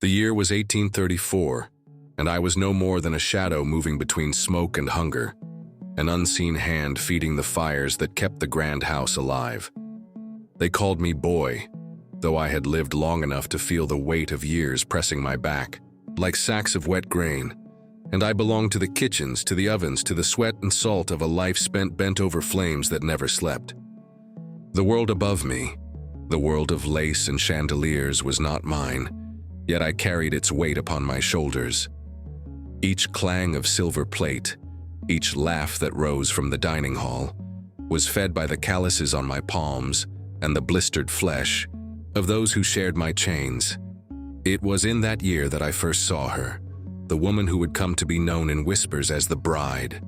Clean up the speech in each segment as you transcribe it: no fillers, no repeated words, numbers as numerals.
The year was 1834, and I was no more than a shadow moving between smoke and hunger, an unseen hand feeding the fires that kept the grand house alive. They called me boy, though I had lived long enough to feel the weight of years pressing my back, like sacks of wet grain, and I belonged to the kitchens, to the ovens, to the sweat and salt of a life spent bent over flames that never slept. The world above me, the world of lace and chandeliers, was not mine, yet I carried its weight upon my shoulders. Each clang of silver plate, each laugh that rose from the dining hall, was fed by the calluses on my palms and the blistered flesh of those who shared my chains. It was in that year that I first saw her, the woman who would come to be known in whispers as the bride.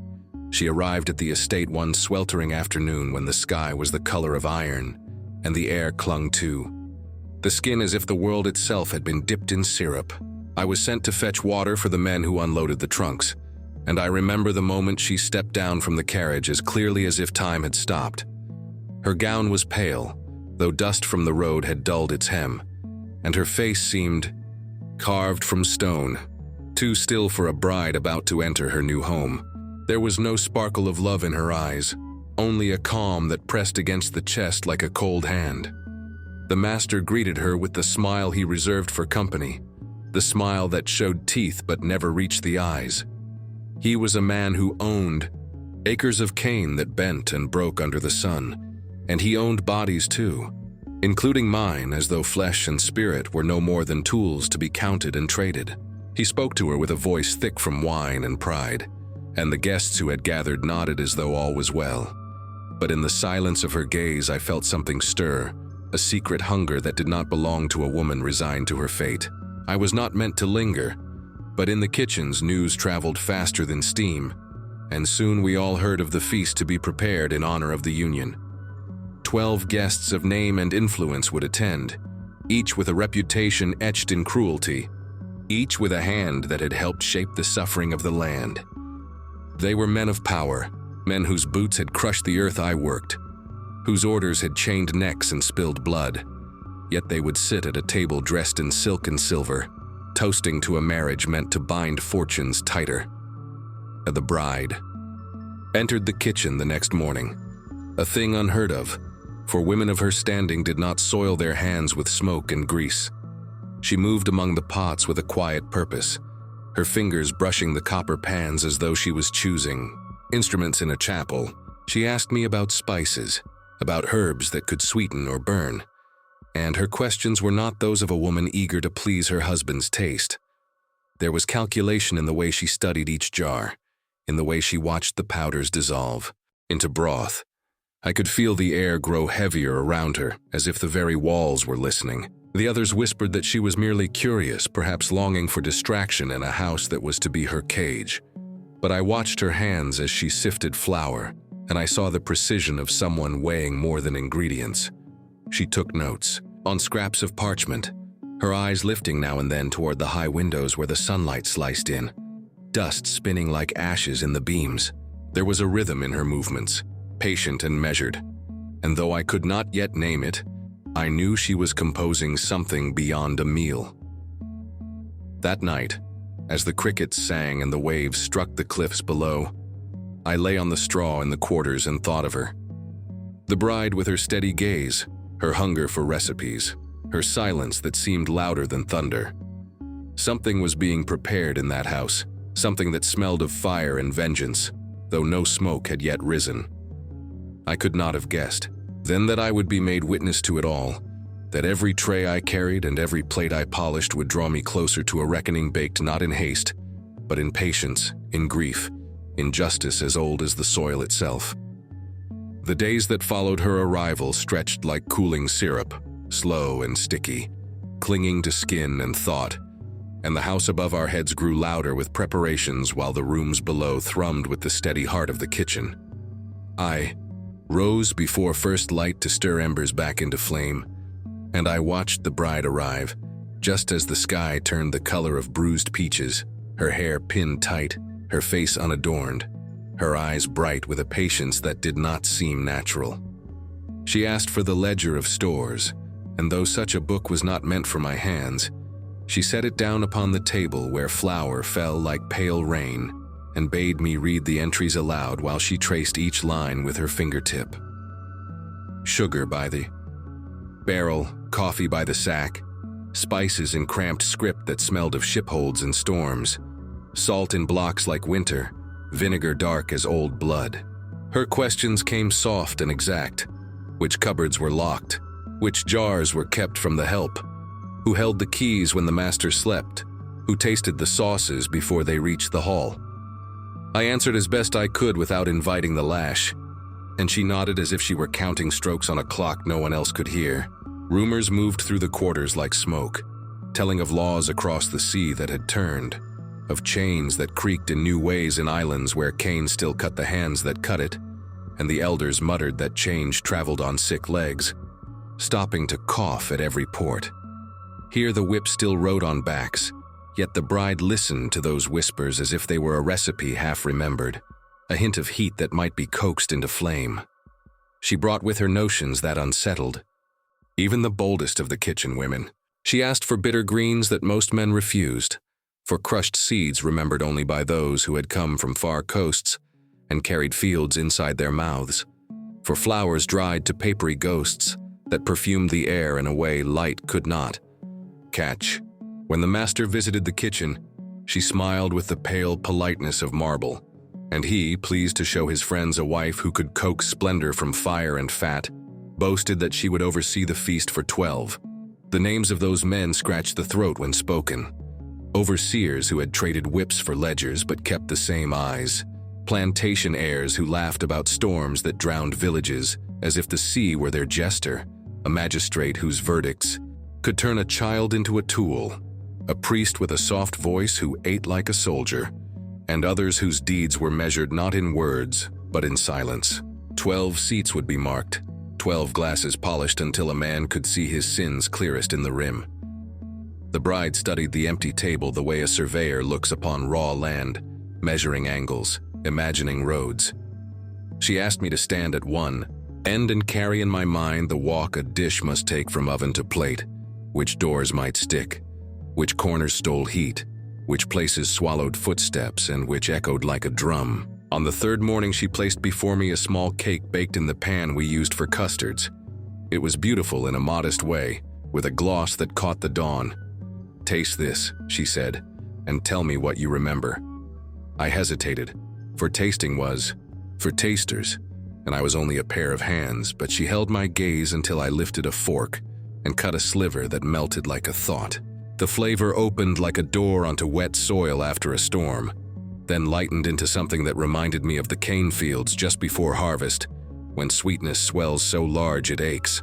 She arrived at the estate one sweltering afternoon when the sky was the color of iron and the air clung to the skin as if the world itself had been dipped in syrup. I was sent to fetch water for the men who unloaded the trunks, and I remember the moment she stepped down from the carriage as clearly as if time had stopped. Her gown was pale, though dust from the road had dulled its hem, and her face seemed carved from stone, too still for a bride about to enter her new home. There was no sparkle of love in her eyes, only a calm that pressed against the chest like a cold hand. The master greeted her with the smile he reserved for company, the smile that showed teeth but never reached the eyes. He was a man who owned acres of cane that bent and broke under the sun, and he owned bodies too, including mine, as though flesh and spirit were no more than tools to be counted and traded. He spoke to her with a voice thick from wine and pride, and the guests who had gathered nodded as though all was well. But in the silence of her gaze I felt something stir, a secret hunger that did not belong to a woman resigned to her fate. I was not meant to linger, but in the kitchens news traveled faster than steam, and soon we all heard of the feast to be prepared in honor of the union. 12 guests of name and influence would attend, each with a reputation etched in cruelty, each with a hand that had helped shape the suffering of the land. They were men of power, men whose boots had crushed the earth I worked, whose orders had chained necks and spilled blood. Yet they would sit at a table dressed in silk and silver, toasting to a marriage meant to bind fortunes tighter. The bride entered the kitchen the next morning, a thing unheard of, for women of her standing did not soil their hands with smoke and grease. She moved among the pots with a quiet purpose, her fingers brushing the copper pans as though she was choosing instruments in a chapel. She asked me about spices, about herbs that could sweeten or burn, and her questions were not those of a woman eager to please her husband's taste. There was calculation in the way she studied each jar, in the way she watched the powders dissolve into broth. I could feel the air grow heavier around her, as if the very walls were listening. The others whispered that she was merely curious, perhaps longing for distraction in a house that was to be her cage. But I watched her hands as she sifted flour, and I saw the precision of someone weighing more than ingredients. She took notes on scraps of parchment, her eyes lifting now and then toward the high windows where the sunlight sliced in, dust spinning like ashes in the beams. There was a rhythm in her movements, patient and measured, and though I could not yet name it, I knew she was composing something beyond a meal. That night, as the crickets sang and the waves struck the cliffs below, I lay on the straw in the quarters and thought of her. The bride with her steady gaze, her hunger for recipes, her silence that seemed louder than thunder. Something was being prepared in that house, something that smelled of fire and vengeance, though no smoke had yet risen. I could not have guessed then that I would be made witness to it all, that every tray I carried and every plate I polished would draw me closer to a reckoning baked not in haste, but in patience, in grief, in justice as old as the soil itself. The days that followed her arrival stretched like cooling syrup, slow and sticky, clinging to skin and thought, and the house above our heads grew louder with preparations while the rooms below thrummed with the steady heart of the kitchen. I rose before first light to stir embers back into flame, and I watched the bride arrive, just as the sky turned the color of bruised peaches, her hair pinned tight, her face unadorned, her eyes bright with a patience that did not seem natural. She asked for the ledger of stores, and though such a book was not meant for my hands, She set it down upon the table where flour fell like pale rain, and bade me read the entries aloud while she traced each line with her fingertip. Sugar by the barrel, coffee by the sack, spices in cramped script that smelled of shipholds and storms, salt in blocks like winter, vinegar dark as old blood. Her questions came soft and exact. Which cupboards were locked? Which jars were kept from the help? Who held the keys when the master slept? Who tasted the sauces before they reached the hall? I answered as best I could without inviting the lash, and she nodded as if she were counting strokes on a clock no one else could hear. Rumors moved through the quarters like smoke, telling of laws across the sea that had turned, of chains that creaked in new ways in islands where Cain still cut the hands that cut it, and the elders muttered that change traveled on sick legs, stopping to cough at every port. Here the whip still rode on backs, yet the bride listened to those whispers as if they were a recipe half remembered, a hint of heat that might be coaxed into flame. She brought with her notions that unsettled even the boldest of the kitchen women. She asked for bitter greens that most men refused, for crushed seeds remembered only by those who had come from far coasts and carried fields inside their mouths, for flowers dried to papery ghosts that perfumed the air in a way light could not catch. When the master visited the kitchen, she smiled with the pale politeness of marble, and he, pleased to show his friends a wife who could coax splendor from fire and fat, boasted that she would oversee the feast for 12. The names of those men scratched the throat when spoken. Overseers who had traded whips for ledgers but kept the same eyes. Plantation heirs who laughed about storms that drowned villages as if the sea were their jester. A magistrate whose verdicts could turn a child into a tool. A priest with a soft voice who ate like a soldier. And others whose deeds were measured not in words, but in silence. 12 seats would be marked. 12 glasses polished until a man could see his sins clearest in the rim. The bride studied the empty table the way a surveyor looks upon raw land, measuring angles, imagining roads. She asked me to stand at one end and carry in my mind the walk a dish must take from oven to plate, which doors might stick, which corners stole heat, which places swallowed footsteps, and which echoed like a drum. On the third morning she placed before me a small cake baked in the pan we used for custards. It was beautiful in a modest way, with a gloss that caught the dawn. "Taste this," she said, "and tell me what you remember." I hesitated, for tasting was for tasters, and I was only a pair of hands, but she held my gaze until I lifted a fork and cut a sliver that melted like a thought. The flavor opened like a door onto wet soil after a storm, then lightened into something that reminded me of the cane fields just before harvest, when sweetness swells so large it aches.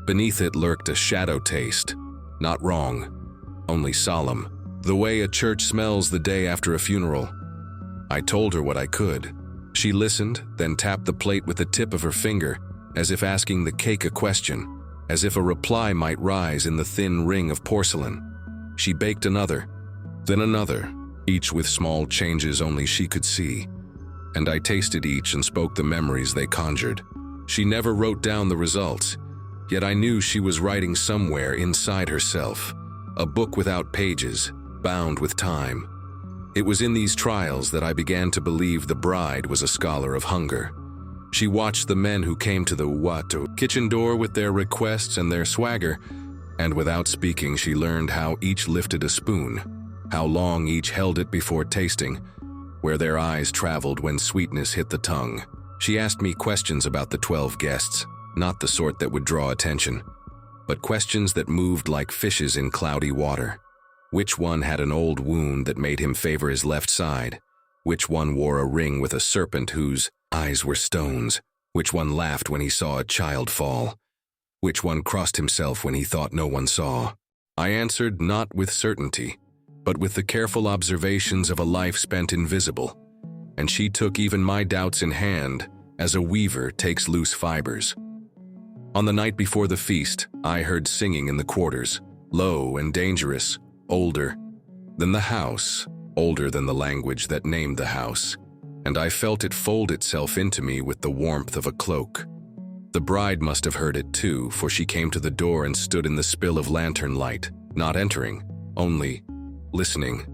Beneath it lurked a shadow taste, not wrong, only solemn, the way a church smells the day after a funeral. I told her what I could. She listened, then tapped the plate with the tip of her finger, as if asking the cake a question, as if a reply might rise in the thin ring of porcelain. She baked another, then another, each with small changes only she could see, and I tasted each and spoke the memories they conjured. She never wrote down the results, yet I knew she was writing somewhere inside herself, a book without pages, bound with time. It was in these trials that I began to believe the bride was a scholar of hunger. She watched the men who came to the kitchen door with their requests and their swagger, and without speaking she learned how each lifted a spoon, how long each held it before tasting, where their eyes traveled when sweetness hit the tongue. She asked me questions about the 12 guests, not the sort that would draw attention, but questions that moved like fishes in cloudy water. Which one had an old wound that made him favor his left side? Which one wore a ring with a serpent whose eyes were stones? Which one laughed when he saw a child fall? Which one crossed himself when he thought no one saw? I answered not with certainty, but with the careful observations of a life spent invisible, and she took even my doubts in hand as a weaver takes loose fibers. On the night before the feast, I heard singing in the quarters, low and dangerous, older than the house, older than the language that named the house, and I felt it fold itself into me with the warmth of a cloak. The bride must have heard it too, for she came to the door and stood in the spill of lantern light, not entering, only listening,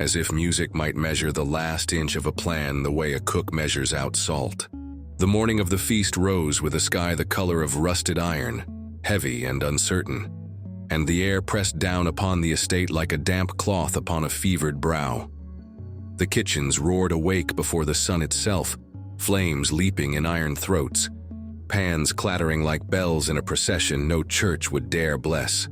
as if music might measure the last inch of a plan the way a cook measures out salt. The morning of the feast rose with a sky the color of rusted iron, heavy and uncertain, and the air pressed down upon the estate like a damp cloth upon a fevered brow. The kitchens roared awake before the sun itself, flames leaping in iron throats, pans clattering like bells in a procession no church would dare bless.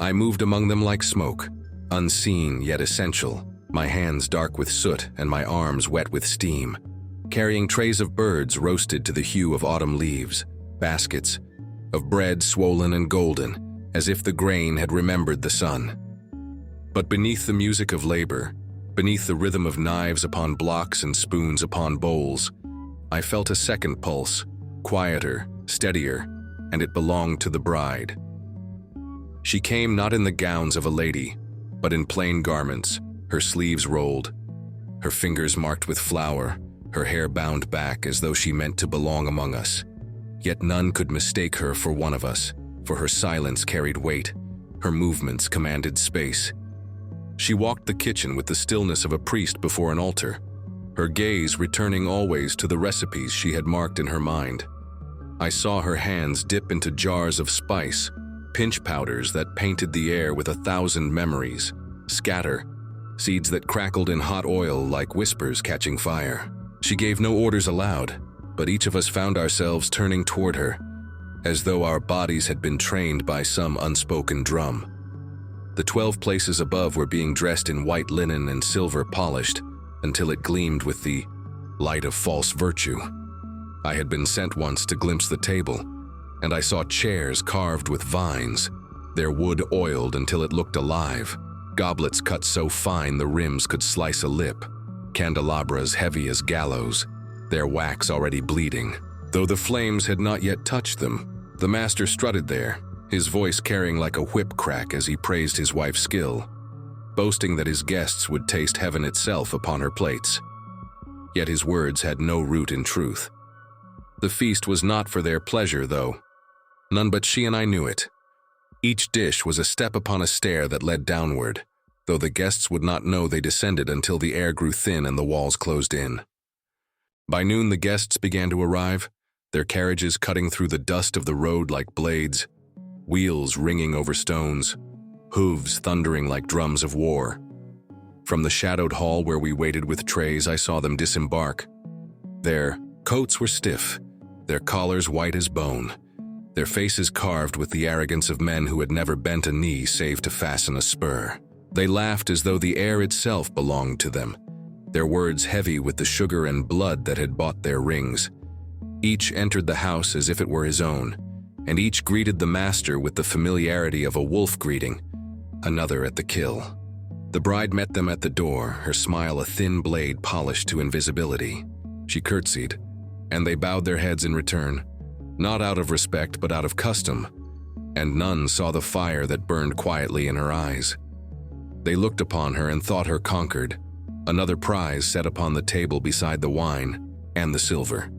I moved among them like smoke, unseen yet essential, my hands dark with soot and my arms wet with steam, carrying trays of birds roasted to the hue of autumn leaves, baskets of bread swollen and golden, as if the grain had remembered the sun. But beneath the music of labor, beneath the rhythm of knives upon blocks and spoons upon bowls, I felt a second pulse, quieter, steadier, and it belonged to the bride. She came not in the gowns of a lady, but in plain garments, her sleeves rolled, her fingers marked with flour, her hair bound back as though she meant to belong among us. Yet none could mistake her for one of us, for her silence carried weight, her movements commanded space. She walked the kitchen with the stillness of a priest before an altar, her gaze returning always to the recipes she had marked in her mind. I saw her hands dip into jars of spice, pinch powders that painted the air with 1,000 memories, scatter, seeds that crackled in hot oil like whispers catching fire. She gave no orders aloud, but each of us found ourselves turning toward her, as though our bodies had been trained by some unspoken drum. The 12 places above were being dressed in white linen and silver polished, until it gleamed with the light of false virtue. I had been sent once to glimpse the table, and I saw chairs carved with vines, their wood oiled until it looked alive, goblets cut so fine the rims could slice a lip, candelabras heavy as gallows, their wax already bleeding. Though the flames had not yet touched them, the master strutted there, his voice carrying like a whip crack as he praised his wife's skill, boasting that his guests would taste heaven itself upon her plates. Yet his words had no root in truth. The feast was not for their pleasure, though. None but she and I knew it. Each dish was a step upon a stair that led downward, though the guests would not know they descended until the air grew thin and the walls closed in. By noon the guests began to arrive, their carriages cutting through the dust of the road like blades, wheels ringing over stones, hooves thundering like drums of war. From the shadowed hall where we waited with trays, I saw them disembark. Their coats were stiff, their collars white as bone, their faces carved with the arrogance of men who had never bent a knee save to fasten a spur. They laughed as though the air itself belonged to them, their words heavy with the sugar and blood that had bought their rings. Each entered the house as if it were his own, and each greeted the master with the familiarity of a wolf greeting, another at the kill. The bride met them at the door, her smile a thin blade polished to invisibility. She curtsied, and they bowed their heads in return, not out of respect but out of custom, and none saw the fire that burned quietly in her eyes. They looked upon her and thought her conquered, another prize set upon the table beside the wine and the silver.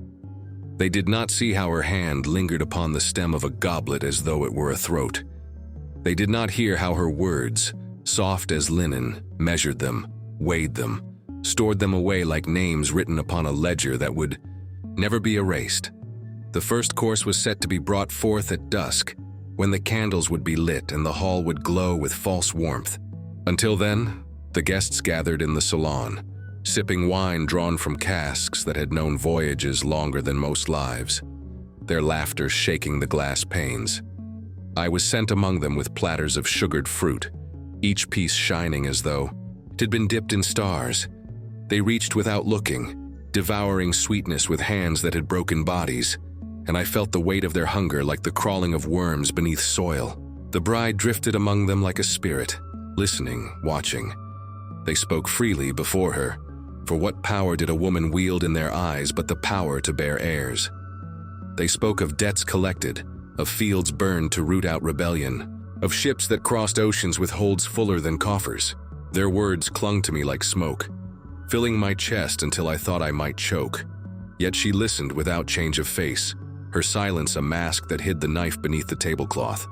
They did not see how her hand lingered upon the stem of a goblet as though it were a throat. They did not hear how her words, soft as linen, measured them, weighed them, stored them away like names written upon a ledger that would never be erased. The first course was set to be brought forth at dusk, when the candles would be lit and the hall would glow with false warmth. Until then, the guests gathered in the salon, sipping wine drawn from casks that had known voyages longer than most lives, their laughter shaking the glass panes. I was sent among them with platters of sugared fruit, each piece shining as though it had been dipped in stars. They reached without looking, devouring sweetness with hands that had broken bodies, and I felt the weight of their hunger like the crawling of worms beneath soil. The bride drifted among them like a spirit, listening, watching. They spoke freely before her, for what power did a woman wield in their eyes but the power to bear heirs? They spoke of debts collected, of fields burned to root out rebellion, of ships that crossed oceans with holds fuller than coffers. Their words clung to me like smoke, filling my chest until I thought I might choke. Yet she listened without change of face, her silence a mask that hid the knife beneath the tablecloth.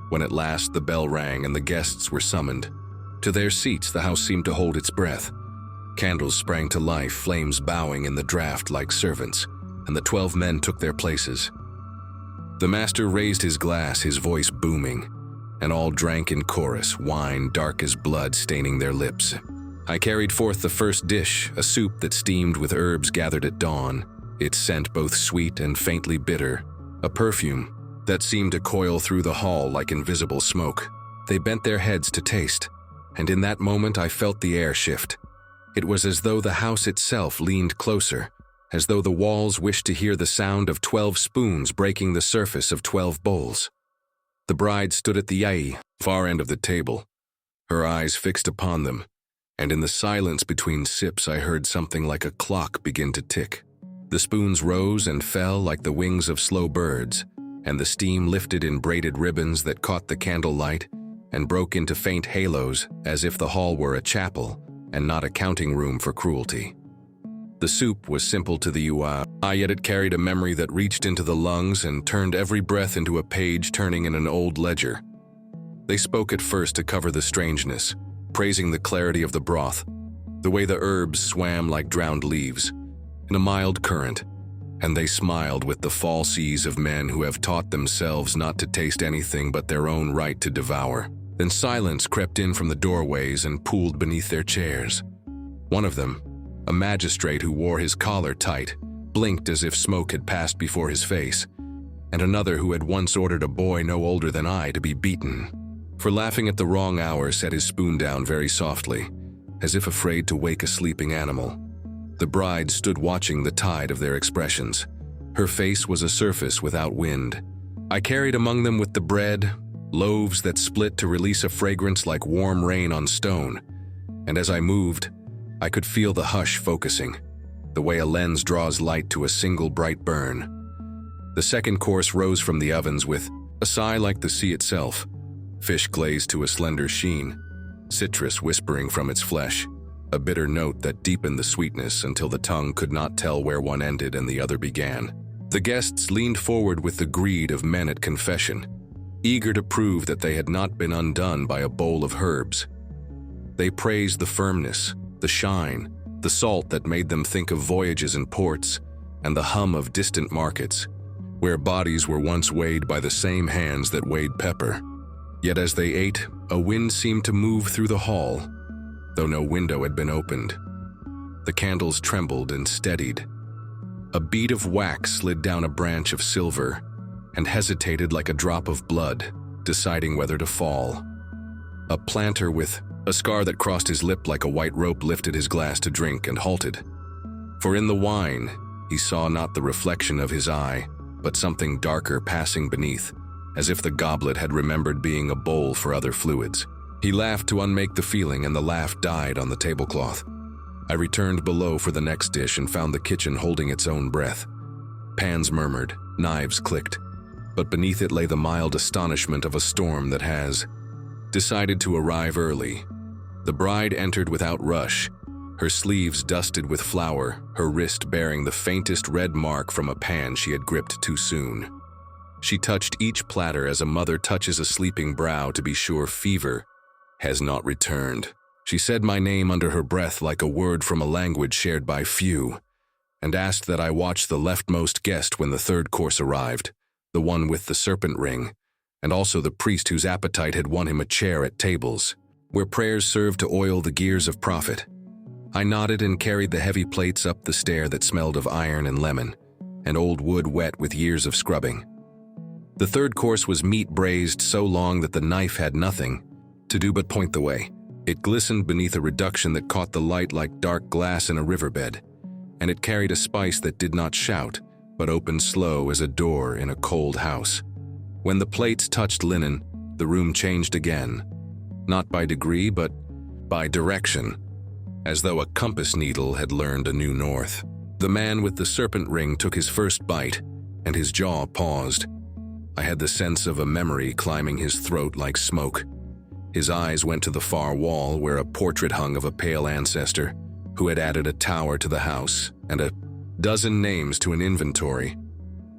When at last the bell rang and the guests were summoned, To their seats, the house seemed to hold its breath. Candles sprang to life, flames bowing in the draught like servants, and the 12 men took their places. The master raised his glass, his voice booming, and all drank in chorus, wine dark as blood staining their lips. I carried forth the first dish, a soup that steamed with herbs gathered at dawn, its scent both sweet and faintly bitter, a perfume that seemed to coil through the hall like invisible smoke. They bent their heads to taste, and in that moment I felt the air shift. It was as though the house itself leaned closer, as though the walls wished to hear the sound of 12 spoons breaking the surface of 12 bowls. The bride stood at the far end of the table, her eyes fixed upon them, and in the silence between sips I heard something like a clock begin to tick. The spoons rose and fell like the wings of slow birds, and the steam lifted in braided ribbons that caught the candlelight and broke into faint halos as if the hall were a chapel and not a counting room for cruelty. The soup was simple to the eye, yet it carried a memory that reached into the lungs and turned every breath into a page turning in an old ledger. They spoke at first to cover the strangeness, praising the clarity of the broth, the way the herbs swam like drowned leaves in a mild current, and they smiled with the false ease of men who have taught themselves not to taste anything but their own right to devour. Then silence crept in from the doorways and pooled beneath their chairs. One of them, a magistrate who wore his collar tight, blinked as if smoke had passed before his face, and another who had once ordered a boy no older than I to be beaten for laughing at the wrong hour set his spoon down very softly, as if afraid to wake a sleeping animal. The bride stood watching the tide of their expressions. Her face was a surface without wind. I carried among them with the bread, loaves that split to release a fragrance like warm rain on stone, and as I moved, I could feel the hush focusing, the way a lens draws light to a single bright burn. The second course rose from the ovens with a sigh like the sea itself, fish glazed to a slender sheen, citrus whispering from its flesh, a bitter note that deepened the sweetness until the tongue could not tell where one ended and the other began. The guests leaned forward with the greed of men at confession, eager to prove that they had not been undone by a bowl of herbs. They praised the firmness, the shine, the salt that made them think of voyages in ports, and the hum of distant markets, where bodies were once weighed by the same hands that weighed pepper. Yet as they ate, a wind seemed to move through the hall, though no window had been opened. The candles trembled and steadied. A bead of wax slid down a branch of silver and hesitated like a drop of blood, deciding whether to fall. A planter with a scar that crossed his lip like a white rope lifted his glass to drink and halted. For in the wine, he saw not the reflection of his eye, but something darker passing beneath, as if the goblet had remembered being a bowl for other fluids. He laughed to unmake the feeling, and the laugh died on the tablecloth. I returned below for the next dish and found the kitchen holding its own breath. Pans murmured, knives clicked, but beneath it lay the mild astonishment of a storm that has decided to arrive early. The bride entered without rush, her sleeves dusted with flour, her wrist bearing the faintest red mark from a pan she had gripped too soon. She touched each platter as a mother touches a sleeping brow to be sure fever has not returned. She said my name under her breath like a word from a language shared by few, and asked that I watch the leftmost guest when the third course arrived, the one with the serpent ring, and also the priest whose appetite had won him a chair at tables, where prayers served to oil the gears of profit. I nodded and carried the heavy plates up the stair that smelled of iron and lemon, and old wood wet with years of scrubbing. The third course was meat braised so long that the knife had nothing to do but point the way. It glistened beneath a reduction that caught the light like dark glass in a riverbed, and it carried a spice that did not shout, but opened slow as a door in a cold house. When the plates touched linen, the room changed again, not by degree, but by direction, as though a compass needle had learned a new north. The man with the serpent ring took his first bite, and his jaw paused. I had the sense of a memory climbing his throat like smoke. His eyes went to the far wall where a portrait hung of a pale ancestor who had added a tower to the house and a dozen names to an inventory.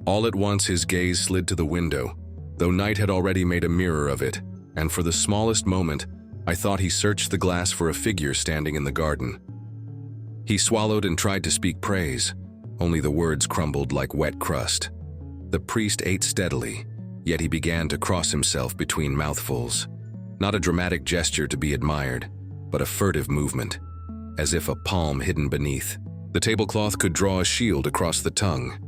All at once his gaze slid to the window, though night had already made a mirror of it, and for the smallest moment, I thought he searched the glass for a figure standing in the garden. He swallowed and tried to speak praise, only the words crumbled like wet crust. The priest ate steadily, yet he began to cross himself between mouthfuls. Not a dramatic gesture to be admired, but a furtive movement, as if a palm hidden beneath. The tablecloth could draw a shield across the tongue.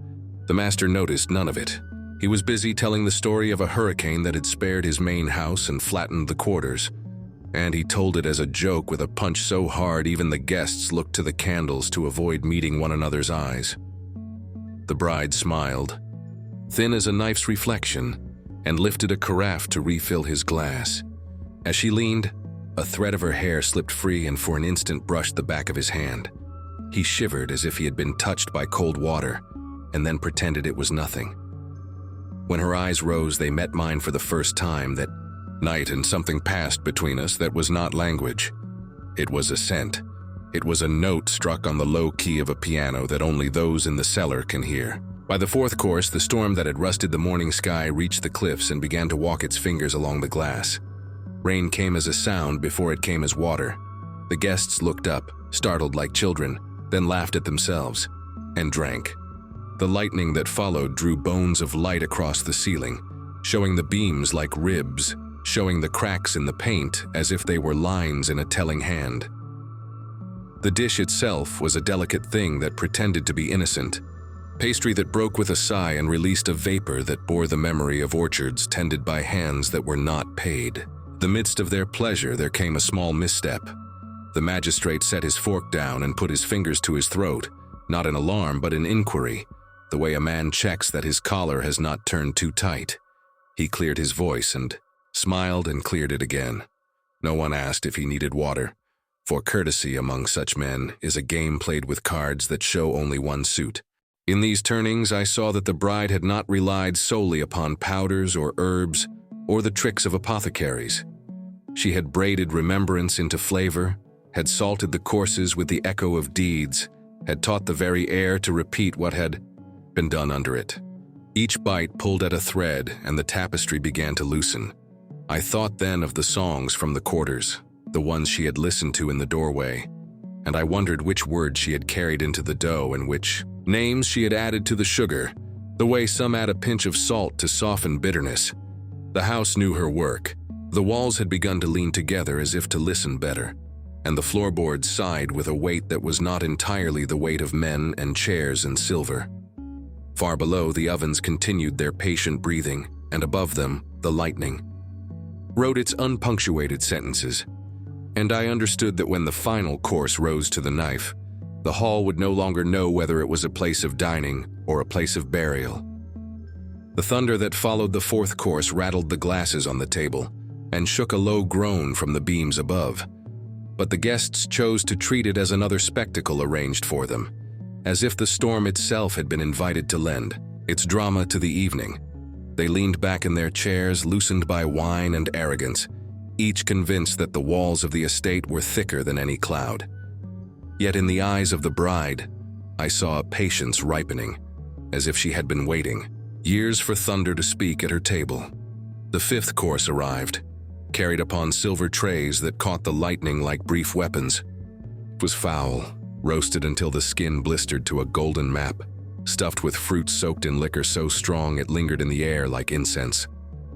The master noticed none of it. He was busy telling the story of a hurricane that had spared his main house and flattened the quarters. And he told it as a joke with a punch so hard even the guests looked to the candles to avoid meeting one another's eyes. The bride smiled, thin as a knife's reflection, and lifted a carafe to refill his glass. As she leaned, a thread of her hair slipped free and for an instant brushed the back of his hand. He shivered as if he had been touched by cold water, and then pretended it was nothing. When her eyes rose, they met mine for the first time that night, and something passed between us that was not language. It was a scent. It was a note struck on the low key of a piano that only those in the cellar can hear. By the fourth course, the storm that had rusted the morning sky reached the cliffs and began to walk its fingers along the glass. Rain came as a sound before it came as water. The guests looked up, startled like children, then laughed at themselves, and drank. The lightning that followed drew bones of light across the ceiling, showing the beams like ribs, showing the cracks in the paint as if they were lines in a telling hand. The dish itself was a delicate thing that pretended to be innocent, pastry that broke with a sigh and released a vapor that bore the memory of orchards tended by hands that were not paid. In the midst of their pleasure, there came a small misstep. The magistrate set his fork down and put his fingers to his throat, not in alarm but in inquiry, the way a man checks that his collar has not turned too tight. He cleared his voice and smiled and cleared it again. No one asked if he needed water, for courtesy among such men is a game played with cards that show only one suit. In these turnings, I saw that the bride had not relied solely upon powders or herbs or the tricks of apothecaries. She had braided remembrance into flavor, had salted the courses with the echo of deeds, had taught the very air to repeat what had been done under it. Each bite pulled at a thread, and the tapestry began to loosen. I thought then of the songs from the quarters, the ones she had listened to in the doorway, and I wondered which words she had carried into the dough and which names she had added to the sugar, the way some add a pinch of salt to soften bitterness. The house knew her work. The walls had begun to lean together as if to listen better, and the floorboards sighed with a weight that was not entirely the weight of men and chairs and silver. Far below, the ovens continued their patient breathing, and above them, the lightning wrote its unpunctuated sentences. And I understood that when the final course rose to the knife, the hall would no longer know whether it was a place of dining or a place of burial. The thunder that followed the fourth course rattled the glasses on the table and shook a low groan from the beams above. But the guests chose to treat it as another spectacle arranged for them, as if the storm itself had been invited to lend its drama to the evening. They leaned back in their chairs, loosened by wine and arrogance, each convinced that the walls of the estate were thicker than any cloud. Yet in the eyes of the bride, I saw a patience ripening, as if she had been waiting years for thunder to speak at her table. The fifth course arrived, carried upon silver trays that caught the lightning like brief weapons. It was fowl, roasted until the skin blistered to a golden map, stuffed with fruit soaked in liquor so strong it lingered in the air like incense.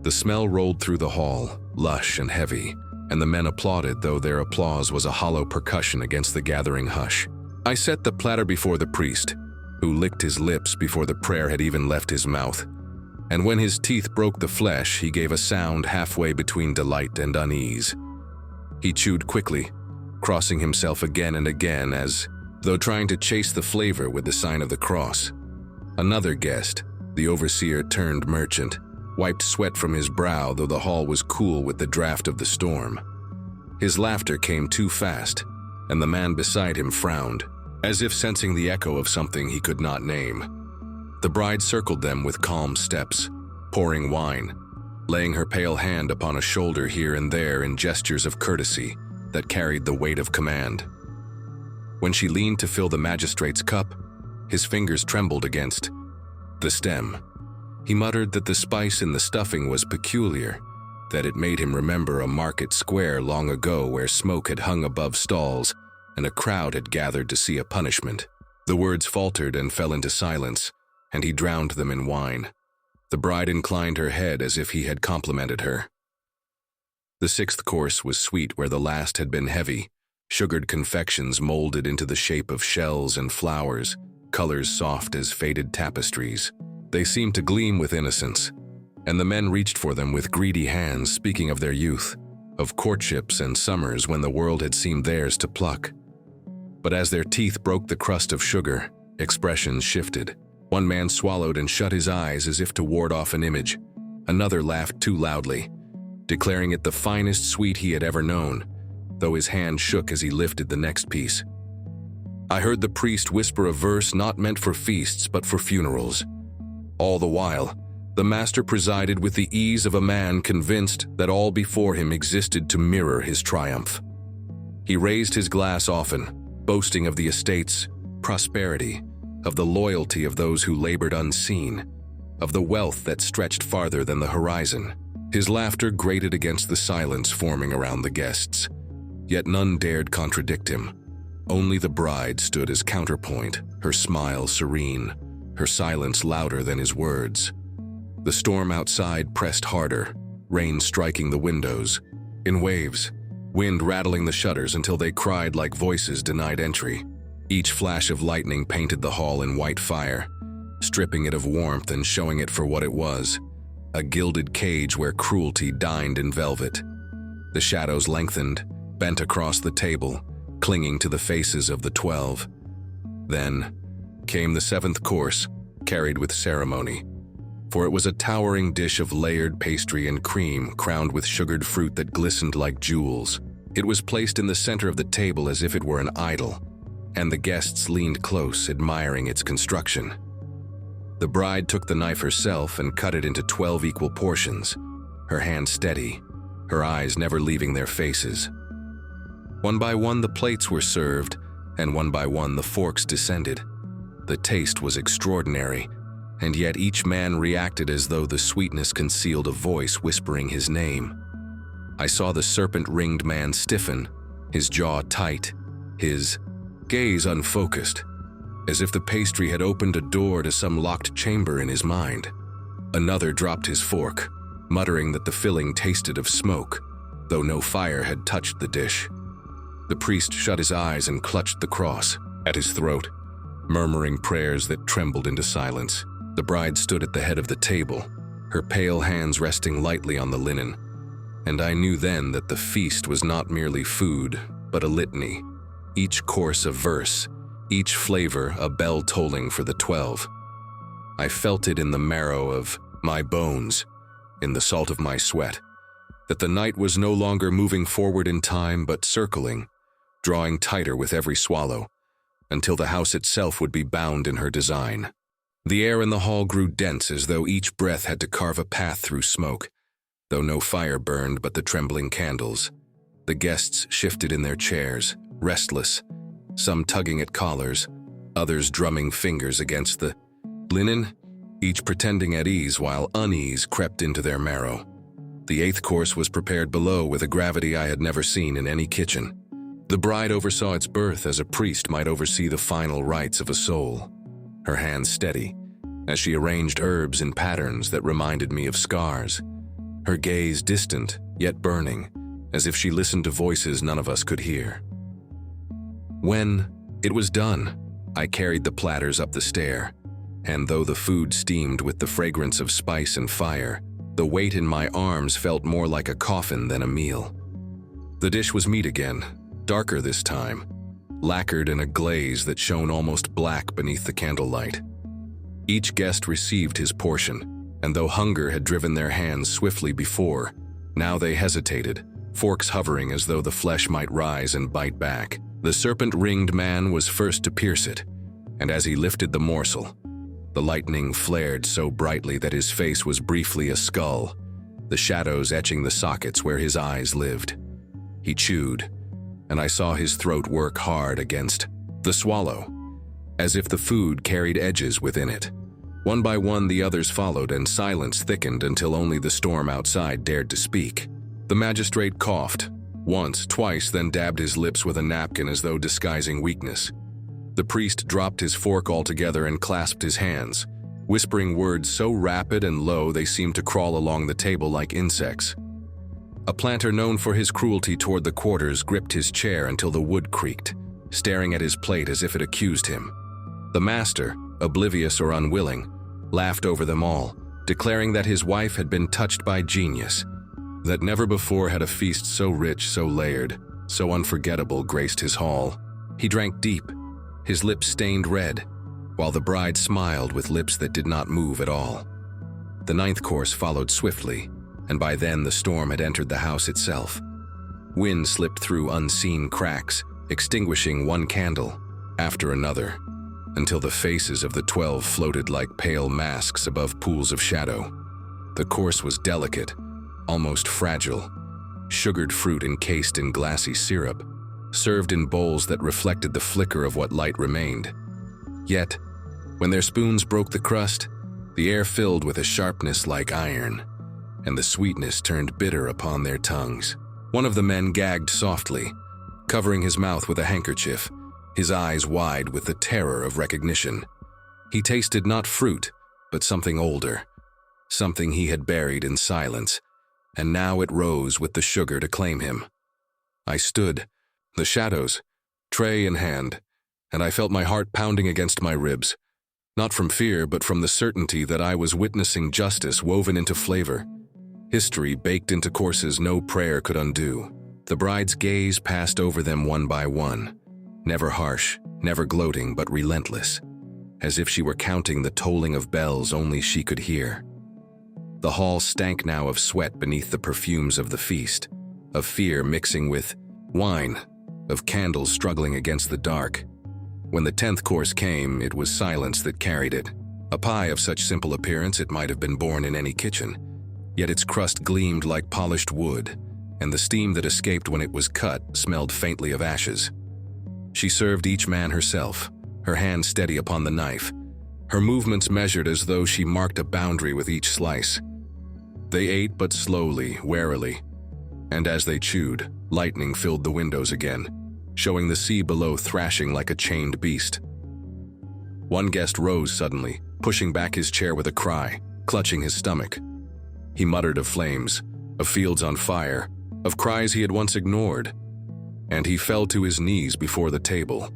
The smell rolled through the hall, lush and heavy, and the men applauded, though their applause was a hollow percussion against the gathering hush. I set the platter before the priest, who licked his lips before the prayer had even left his mouth. And when his teeth broke the flesh, he gave a sound halfway between delight and unease. He chewed quickly, crossing himself again and again as though trying to chase the flavor with the sign of the cross. Another guest, the overseer turned merchant, wiped sweat from his brow, though the hall was cool with the draft of the storm. His laughter came too fast, and the man beside him frowned, as if sensing the echo of something he could not name. The bride circled them with calm steps, pouring wine, laying her pale hand upon a shoulder here and there in gestures of courtesy that carried the weight of command. When she leaned to fill the magistrate's cup, his fingers trembled against the stem. He muttered that the spice in the stuffing was peculiar, that it made him remember a market square long ago where smoke had hung above stalls and a crowd had gathered to see a punishment. The words faltered and fell into silence, and he drowned them in wine. The bride inclined her head as if he had complimented her. The sixth course was sweet where the last had been heavy, sugared confections molded into the shape of shells and flowers, colors soft as faded tapestries. They seemed to gleam with innocence, and the men reached for them with greedy hands, speaking of their youth, of courtships and summers when the world had seemed theirs to pluck. But as their teeth broke the crust of sugar, expressions shifted. One man swallowed and shut his eyes as if to ward off an image. Another laughed too loudly, declaring it the finest sweet he had ever known, though his hand shook as he lifted the next piece. I heard the priest whisper a verse not meant for feasts but for funerals. All the while, the master presided with the ease of a man convinced that all before him existed to mirror his triumph. He raised his glass often, boasting of the estate's prosperity, of the loyalty of those who labored unseen, of the wealth that stretched farther than the horizon. His laughter grated against the silence forming around the guests, yet none dared contradict him. Only the bride stood as counterpoint, her smile serene, her silence louder than his words. The storm outside pressed harder, rain striking the windows, in waves, wind rattling the shutters until they cried like voices denied entry. Each flash of lightning painted the hall in white fire, stripping it of warmth and showing it for what it was, a gilded cage where cruelty dined in velvet. The shadows lengthened, bent across the table, clinging to the faces of the 12. Then came the seventh course, carried with ceremony, for it was a towering dish of layered pastry and cream crowned with sugared fruit that glistened like jewels. It was placed in the center of the table as if it were an idol, and the guests leaned close, admiring its construction. The bride took the knife herself and cut it into 12 equal portions, her hand steady, her eyes never leaving their faces. One by one the plates were served, and one by one the forks descended. The taste was extraordinary, and yet each man reacted as though the sweetness concealed a voice whispering his name. I saw the serpent-ringed man stiffen, his jaw tight, his gaze unfocused, as if the pastry had opened a door to some locked chamber in his mind. Another dropped his fork, muttering that the filling tasted of smoke, though no fire had touched the dish. The priest shut his eyes and clutched the cross at his throat, murmuring prayers that trembled into silence. The bride stood at the head of the table, her pale hands resting lightly on the linen, and I knew then that the feast was not merely food, but a litany, each course a verse, each flavor a bell tolling for the 12. I felt it in the marrow of my bones, in the salt of my sweat, that the night was no longer moving forward in time but circling, drawing tighter with every swallow, until the house itself would be bound in her design. The air in the hall grew dense as though each breath had to carve a path through smoke, though no fire burned but the trembling candles. The guests shifted in their chairs, restless, some tugging at collars, others drumming fingers against the linen, each pretending at ease while unease crept into their marrow. The eighth course was prepared below with a gravity I had never seen in any kitchen. The bride oversaw its birth as a priest might oversee the final rites of a soul, her hands steady, as she arranged herbs in patterns that reminded me of scars, her gaze distant yet burning, as if she listened to voices none of us could hear. When it was done, I carried the platters up the stair, and though the food steamed with the fragrance of spice and fire, the weight in my arms felt more like a coffin than a meal. The dish was meat again, darker this time, lacquered in a glaze that shone almost black beneath the candlelight. Each guest received his portion, and though hunger had driven their hands swiftly before, now they hesitated, forks hovering as though the flesh might rise and bite back. The serpent-ringed man was first to pierce it, and as he lifted the morsel, the lightning flared so brightly that his face was briefly a skull, the shadows etching the sockets where his eyes lived. He chewed, and I saw his throat work hard against the swallow, as if the food carried edges within it. One by one, the others followed, and silence thickened until only the storm outside dared to speak. The magistrate coughed, once, twice, then dabbed his lips with a napkin as though disguising weakness. The priest dropped his fork altogether and clasped his hands, whispering words so rapid and low they seemed to crawl along the table like insects. A planter known for his cruelty toward the quarters gripped his chair until the wood creaked, staring at his plate as if it accused him. The master, oblivious or unwilling, laughed over them all, declaring that his wife had been touched by genius, that never before had a feast so rich, so layered, so unforgettable graced his hall. He drank deep, his lips stained red, while the bride smiled with lips that did not move at all. The 9th course followed swiftly, and by then the storm had entered the house itself. Wind slipped through unseen cracks, extinguishing one candle after another, until the faces of the 12 floated like pale masks above pools of shadow. The course was delicate, almost fragile, sugared fruit encased in glassy syrup, served in bowls that reflected the flicker of what light remained. Yet, when their spoons broke the crust, the air filled with a sharpness like iron, and the sweetness turned bitter upon their tongues. One of the men gagged softly, covering his mouth with a handkerchief, his eyes wide with the terror of recognition. He tasted not fruit, but something older, something he had buried in silence, and now it rose with the sugar to claim him. I stood, the shadows, tray in hand, and I felt my heart pounding against my ribs, not from fear but from the certainty that I was witnessing justice woven into flavor, history baked into courses no prayer could undo. The bride's gaze passed over them one by one, never harsh, never gloating, but relentless, as if she were counting the tolling of bells only she could hear. The hall stank now of sweat beneath the perfumes of the feast, of fear mixing with wine, of candles struggling against the dark. When the 10th course came, it was silence that carried it. A pie of such simple appearance it might have been born in any kitchen, yet its crust gleamed like polished wood, and the steam that escaped when it was cut smelled faintly of ashes. She served each man herself, her hand steady upon the knife, her movements measured as though she marked a boundary with each slice. They ate but slowly, warily, and as they chewed, lightning filled the windows again, showing the sea below thrashing like a chained beast. One guest rose suddenly, pushing back his chair with a cry, clutching his stomach. He muttered of flames, of fields on fire, of cries he had once ignored, and he fell to his knees before the table,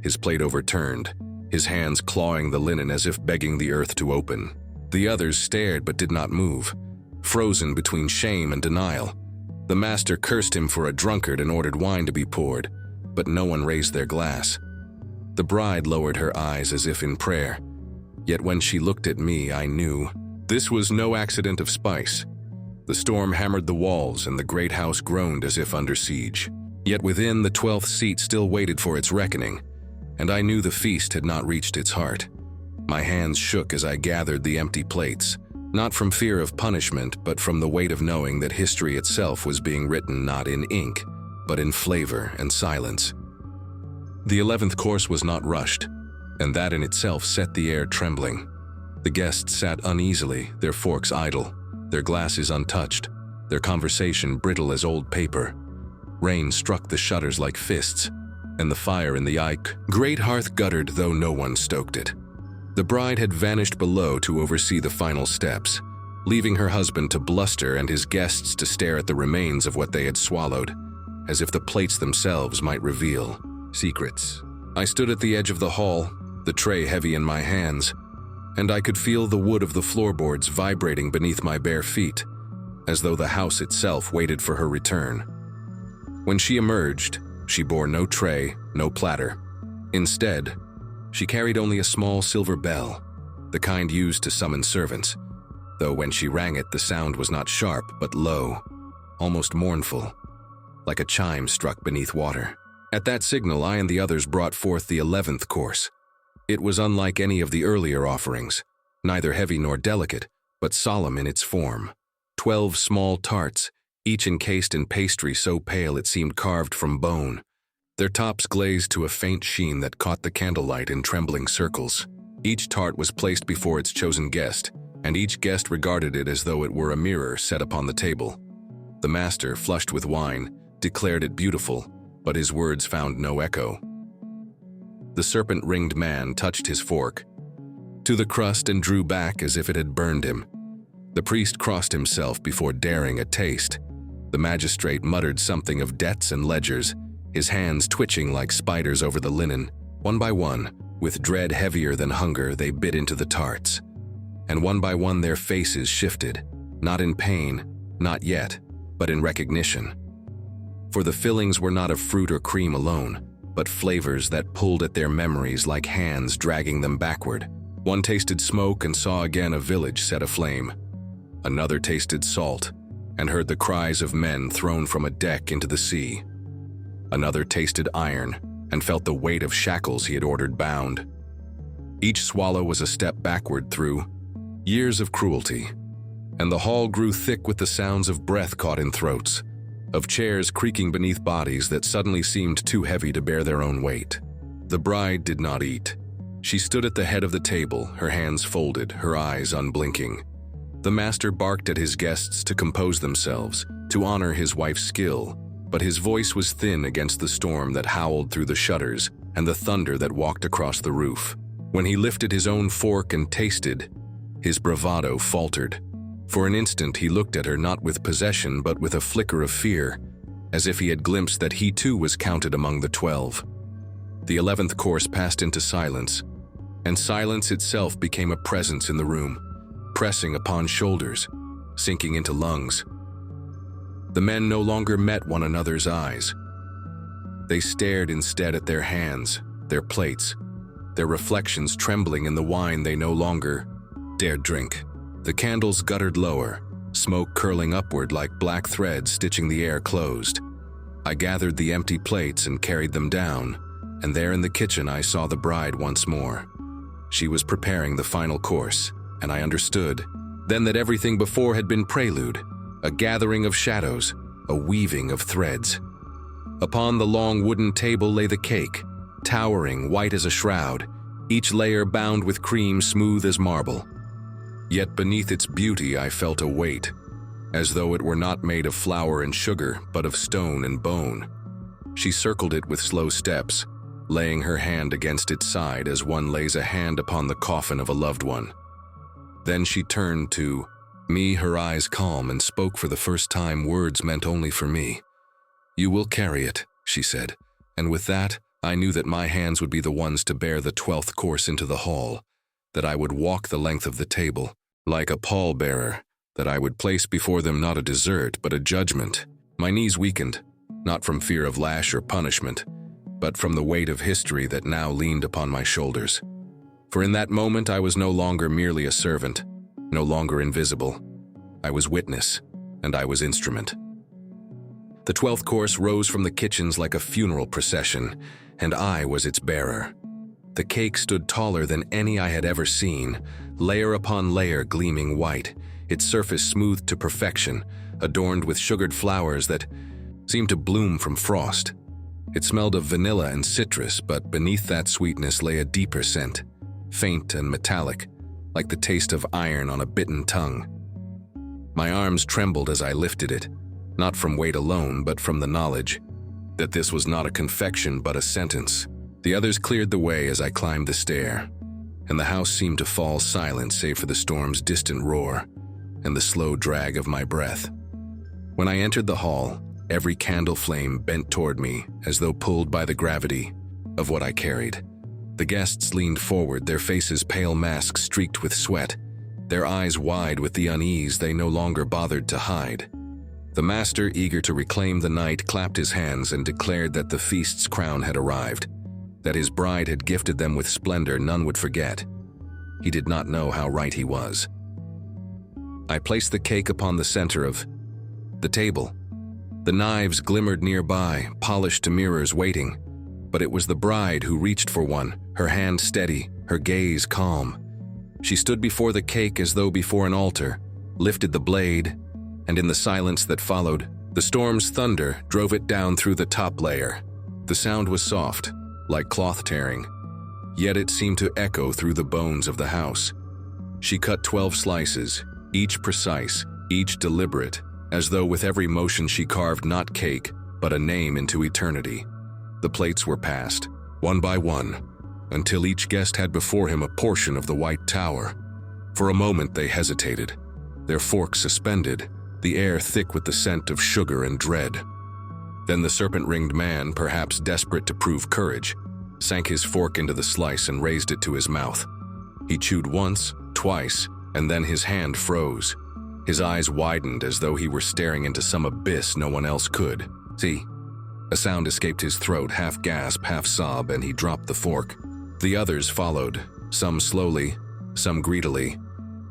his plate overturned, his hands clawing the linen as if begging the earth to open. The others stared but did not move, frozen between shame and denial. The master cursed him for a drunkard and ordered wine to be poured, but no one raised their glass. The bride lowered her eyes as if in prayer, yet when she looked at me, I knew this was no accident of spice. The storm hammered the walls and the great house groaned as if under siege. Yet within, the 12th seat still waited for its reckoning, and I knew the feast had not reached its heart. My hands shook as I gathered the empty plates, not from fear of punishment, but from the weight of knowing that history itself was being written not in ink, but in flavor and silence. The 11th course was not rushed, and that in itself set the air trembling. The guests sat uneasily, their forks idle, their glasses untouched, their conversation brittle as old paper. Rain struck the shutters like fists, and the fire in the great hearth guttered though no one stoked it. The bride had vanished below to oversee the final steps, leaving her husband to bluster and his guests to stare at the remains of what they had swallowed, as if the plates themselves might reveal secrets. I stood at the edge of the hall, the tray heavy in my hands, and I could feel the wood of the floorboards vibrating beneath my bare feet, as though the house itself waited for her return. When she emerged, she bore no tray, no platter. Instead, she carried only a small silver bell, the kind used to summon servants, though when she rang it the sound was not sharp but low, almost mournful, like a chime struck beneath water. At that signal, I and the others brought forth the 11th course. It was unlike any of the earlier offerings, neither heavy nor delicate, but solemn in its form. 12 small tarts, each encased in pastry so pale it seemed carved from bone, their tops glazed to a faint sheen that caught the candlelight in trembling circles. Each tart was placed before its chosen guest, and each guest regarded it as though it were a mirror set upon the table. The master, flushed with wine, declared it beautiful, but his words found no echo. The serpent-ringed man touched his fork to the crust and drew back as if it had burned him. The priest crossed himself before daring a taste. The magistrate muttered something of debts and ledgers, his hands twitching like spiders over the linen. One by one, with dread heavier than hunger, they bit into the tarts. And one by one their faces shifted, not in pain, not yet, but in recognition. For the fillings were not of fruit or cream alone, but flavors that pulled at their memories like hands dragging them backward. One tasted smoke and saw again a village set aflame. Another tasted salt and heard the cries of men thrown from a deck into the sea. Another tasted iron and felt the weight of shackles he had ordered bound. Each swallow was a step backward through years of cruelty, and the hall grew thick with the sounds of breath caught in throats, of chairs creaking beneath bodies that suddenly seemed too heavy to bear their own weight. The bride did not eat. She stood at the head of the table, her hands folded, her eyes unblinking. The master barked at his guests to compose themselves, to honor his wife's skill, but his voice was thin against the storm that howled through the shutters and the thunder that walked across the roof. When he lifted his own fork and tasted, his bravado faltered. For an instant he looked at her not with possession but with a flicker of fear, as if he had glimpsed that he too was counted among the 12. The 11th course passed into silence, and silence itself became a presence in the room, pressing upon shoulders, sinking into lungs. The men no longer met one another's eyes. They stared instead at their hands, their plates, their reflections trembling in the wine they no longer dared drink. The candles guttered lower, smoke curling upward like black threads stitching the air closed. I gathered the empty plates and carried them down, and there in the kitchen I saw the bride once more. She was preparing the final course, and I understood then that everything before had been prelude, a gathering of shadows, a weaving of threads. Upon the long wooden table lay the cake, towering white as a shroud, each layer bound with cream smooth as marble. Yet beneath its beauty I felt a weight, as though it were not made of flour and sugar, but of stone and bone. She circled it with slow steps, laying her hand against its side as one lays a hand upon the coffin of a loved one. Then she turned to me, her eyes calm, and spoke for the first time words meant only for me. "You will carry it," she said, and with that I knew that my hands would be the ones to bear the 12th course into the hall, that I would walk the length of the table, like a pallbearer, that I would place before them not a dessert but a judgment. My knees weakened, not from fear of lash or punishment, but from the weight of history that now leaned upon my shoulders. For in that moment I was no longer merely a servant, no longer invisible. I was witness, and I was instrument. The 12th course rose from the kitchens like a funeral procession, and I was its bearer. The cake stood taller than any I had ever seen, layer upon layer gleaming white, its surface smoothed to perfection, adorned with sugared flowers that seemed to bloom from frost. It smelled of vanilla and citrus, but beneath that sweetness lay a deeper scent, faint and metallic, like the taste of iron on a bitten tongue. My arms trembled as I lifted it, not from weight alone, but from the knowledge that this was not a confection but a sentence. The others cleared the way as I climbed the stair, and the house seemed to fall silent save for the storm's distant roar and the slow drag of my breath. When I entered the hall, every candle flame bent toward me as though pulled by the gravity of what I carried. The guests leaned forward, their faces pale masks streaked with sweat, their eyes wide with the unease they no longer bothered to hide. The master, eager to reclaim the night, clapped his hands and declared that the feast's crown had arrived, that his bride had gifted them with splendor none would forget. He did not know how right he was. I placed the cake upon the center of the table. The knives glimmered nearby, polished to mirrors waiting, but it was the bride who reached for one, her hand steady, her gaze calm. She stood before the cake as though before an altar, lifted the blade, and in the silence that followed, the storm's thunder drove it down through the top layer. The sound was soft, like cloth tearing, yet it seemed to echo through the bones of the house. She cut 12 slices, each precise, each deliberate, as though with every motion she carved not cake, but a name into eternity. The plates were passed, one by one, until each guest had before him a portion of the white tower. For a moment they hesitated, their forks suspended, the air thick with the scent of sugar and dread. Then the serpent-ringed man, perhaps desperate to prove courage, sank his fork into the slice and raised it to his mouth. He chewed once, twice, and then his hand froze. His eyes widened as though he were staring into some abyss no one else could. See? A sound escaped his throat, half gasp, half sob, and he dropped the fork. The others followed, some slowly, some greedily,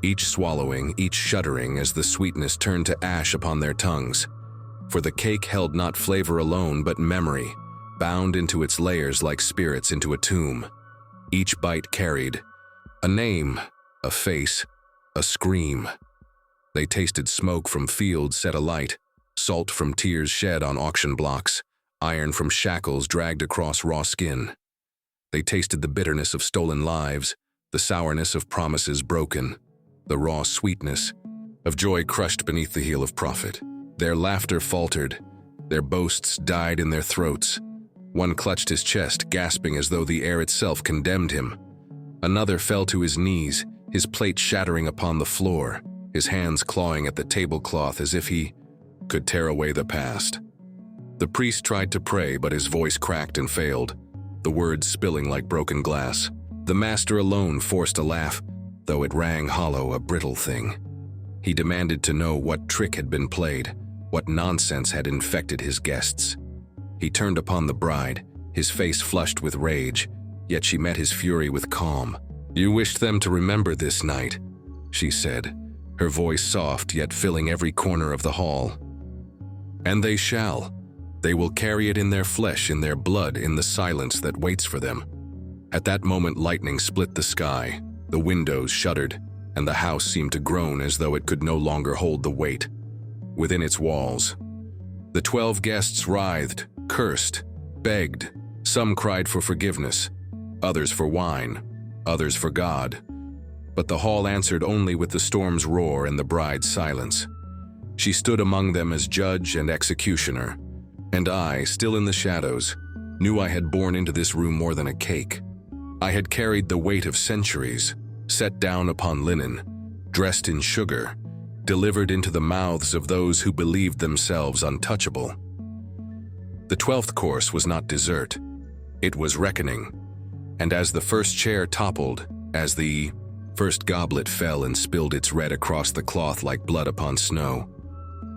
each swallowing, each shuddering as the sweetness turned to ash upon their tongues. For the cake held not flavor alone, but memory, bound into its layers like spirits into a tomb. Each bite carried a name, a face, a scream. They tasted smoke from fields set alight, salt from tears shed on auction blocks, iron from shackles dragged across raw skin. They tasted the bitterness of stolen lives, the sourness of promises broken, the raw sweetness of joy crushed beneath the heel of profit. Their laughter faltered, their boasts died in their throats. One clutched his chest, gasping as though the air itself condemned him. Another fell to his knees, his plate shattering upon the floor, his hands clawing at the tablecloth as if he could tear away the past. The priest tried to pray, but his voice cracked and failed, the words spilling like broken glass. The master alone forced a laugh, though it rang hollow, a brittle thing. He demanded to know what trick had been played, what nonsense had infected his guests. He turned upon the bride, his face flushed with rage, yet she met his fury with calm. "You wished them to remember this night," she said, her voice soft yet filling every corner of the hall. "And they shall. They will carry it in their flesh, in their blood, in the silence that waits for them." At that moment lightning split the sky, the windows shuddered, and the house seemed to groan as though it could no longer hold the weight. Within its walls, the 12 guests writhed, cursed, begged. Some cried for forgiveness, others for wine, others for God. But the hall answered only with the storm's roar and the bride's silence. She stood among them as judge and executioner, and I, still in the shadows, knew I had borne into this room more than a cake. I had carried the weight of centuries, set down upon linen, dressed in sugar, delivered into the mouths of those who believed themselves untouchable. The 12th course was not dessert, it was reckoning, and as the first chair toppled, as the first goblet fell and spilled its red across the cloth like blood upon snow,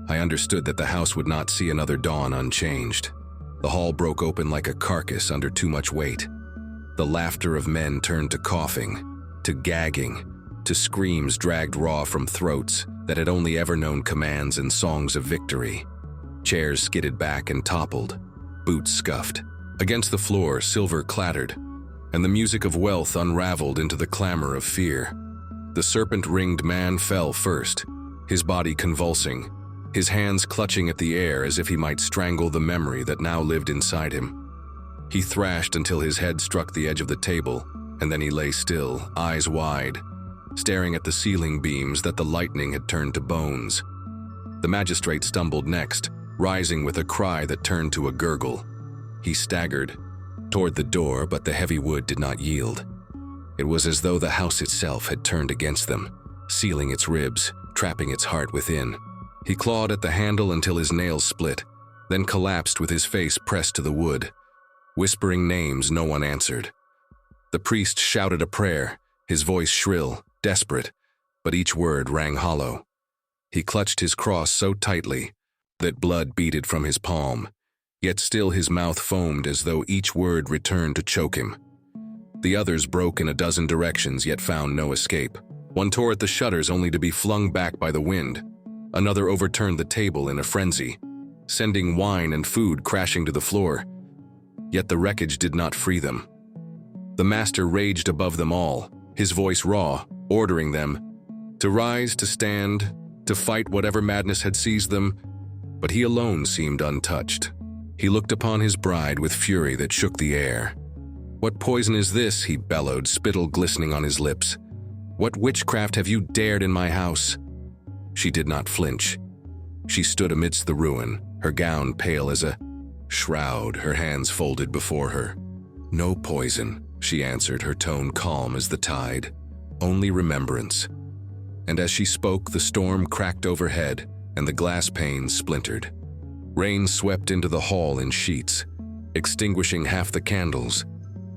I understood that the house would not see another dawn unchanged. The hall broke open like a carcass under too much weight. The laughter of men turned to coughing, to gagging, to screams dragged raw from throats that had only ever known commands and songs of victory. Chairs skidded back and toppled, boots scuffed. Against the floor, silver clattered, and the music of wealth unraveled into the clamor of fear. The serpent-ringed man fell first, his body convulsing, his hands clutching at the air as if he might strangle the memory that now lived inside him. He thrashed until his head struck the edge of the table, and then he lay still, eyes wide, staring at the ceiling beams that the lightning had turned to bones. The magistrate stumbled next, rising with a cry that turned to a gurgle. He staggered toward the door, but the heavy wood did not yield. It was as though the house itself had turned against them, sealing its ribs, trapping its heart within. He clawed at the handle until his nails split, then collapsed with his face pressed to the wood. Whispering names, no one answered. The priest shouted a prayer, his voice shrill, desperate, but each word rang hollow. He clutched his cross so tightly that blood beaded from his palm, yet still his mouth foamed as though each word returned to choke him. The others broke in a dozen directions, yet found no escape. One tore at the shutters only to be flung back by the wind. Another overturned the table in a frenzy, sending wine and food crashing to the floor. Yet the wreckage did not free them. The master raged above them all, his voice raw, ordering them to rise, to stand, to fight whatever madness had seized them, but he alone seemed untouched. He looked upon his bride with fury that shook the air. "What poison is this?" he bellowed, spittle glistening on his lips. "What witchcraft have you dared in my house?" She did not flinch. She stood amidst the ruin, her gown pale as a shroud, her hands folded before her. "No poison," she answered, her tone calm as the tide. "Only remembrance." And as she spoke, the storm cracked overhead, and the glass panes splintered. Rain swept into the hall in sheets, extinguishing half the candles,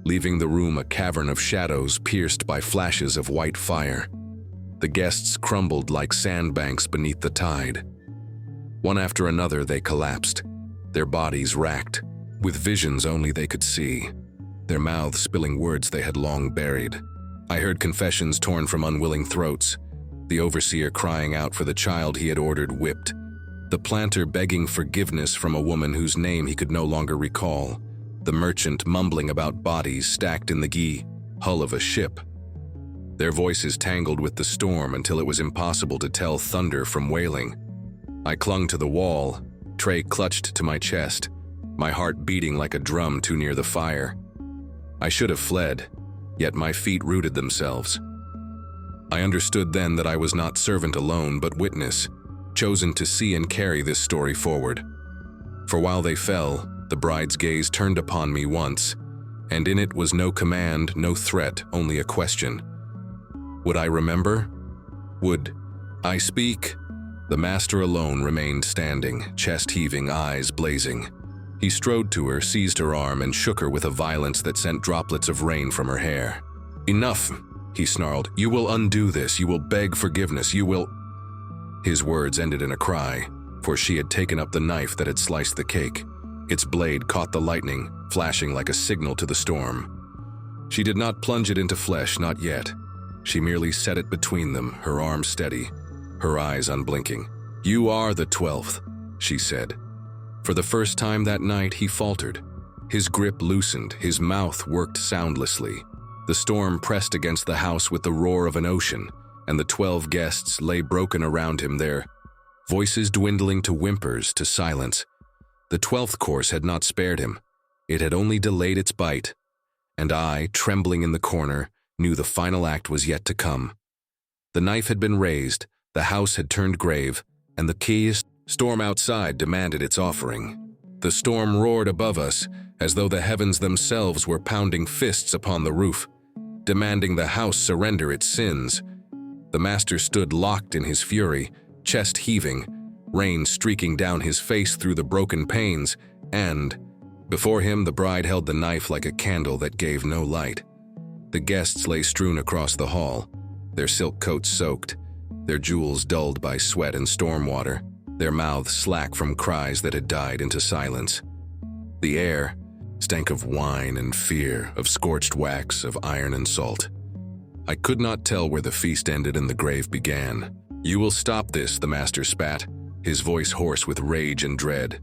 leaving the room a cavern of shadows pierced by flashes of white fire. The guests crumbled like sandbanks beneath the tide. One after another they collapsed, their bodies racked, with visions only they could see, their mouths spilling words they had long buried. I heard confessions torn from unwilling throats, the overseer crying out for the child he had ordered whipped, the planter begging forgiveness from a woman whose name he could no longer recall, the merchant mumbling about bodies stacked in the hull of a ship. Their voices tangled with the storm until it was impossible to tell thunder from wailing. I clung to the wall, tray clutched to my chest, my heart beating like a drum too near the fire. I should have fled, yet my feet rooted themselves. I understood then that I was not servant alone, but witness, chosen to see and carry this story forward. For while they fell, the bride's gaze turned upon me once, and in it was no command, no threat, only a question. Would I remember? Would I speak? The master alone remained standing, chest heaving, eyes blazing. He strode to her, seized her arm, and shook her with a violence that sent droplets of rain from her hair. "Enough," he snarled. "You will undo this. You will beg forgiveness. You will—" His words ended in a cry, for she had taken up the knife that had sliced the cake. Its blade caught the lightning, flashing like a signal to the storm. She did not plunge it into flesh, not yet. She merely set it between them, her arm steady, her eyes unblinking. "You are the 12th," she said. For the first time that night, he faltered. His grip loosened, his mouth worked soundlessly. The storm pressed against the house with the roar of an ocean, and the 12 guests lay broken around him, their voices dwindling to whimpers, to silence. The 12th course had not spared him. It had only delayed its bite. And I, trembling in the corner, knew the final act was yet to come. The knife had been raised, the house had turned grave, and the storm outside demanded its offering. The storm roared above us, as though the heavens themselves were pounding fists upon the roof, demanding the house surrender its sins. The master stood locked in his fury, chest heaving, rain streaking down his face through the broken panes, and before him the bride held the knife like a candle that gave no light. The guests lay strewn across the hall, their silk coats soaked, their jewels dulled by sweat and storm water, their mouths slack from cries that had died into silence. The air stank of wine and fear, of scorched wax, of iron and salt. I could not tell where the feast ended and the grave began. "You will stop this," the master spat, his voice hoarse with rage and dread.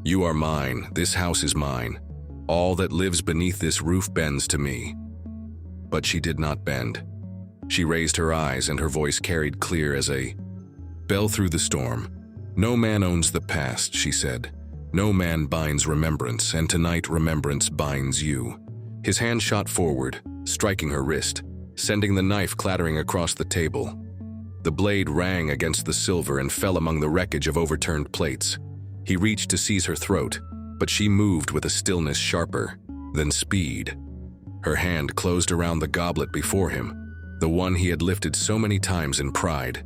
"You are mine, this house is mine. All that lives beneath this roof bends to me." But she did not bend. She raised her eyes, and her voice carried clear as a bell through the storm. "No man owns the past," she said. "No man binds remembrance, and tonight remembrance binds you." His hand shot forward, striking her wrist, sending the knife clattering across the table. The blade rang against the silver and fell among the wreckage of overturned plates. He reached to seize her throat, but she moved with a stillness sharper than speed. Her hand closed around the goblet before him, the one he had lifted so many times in pride.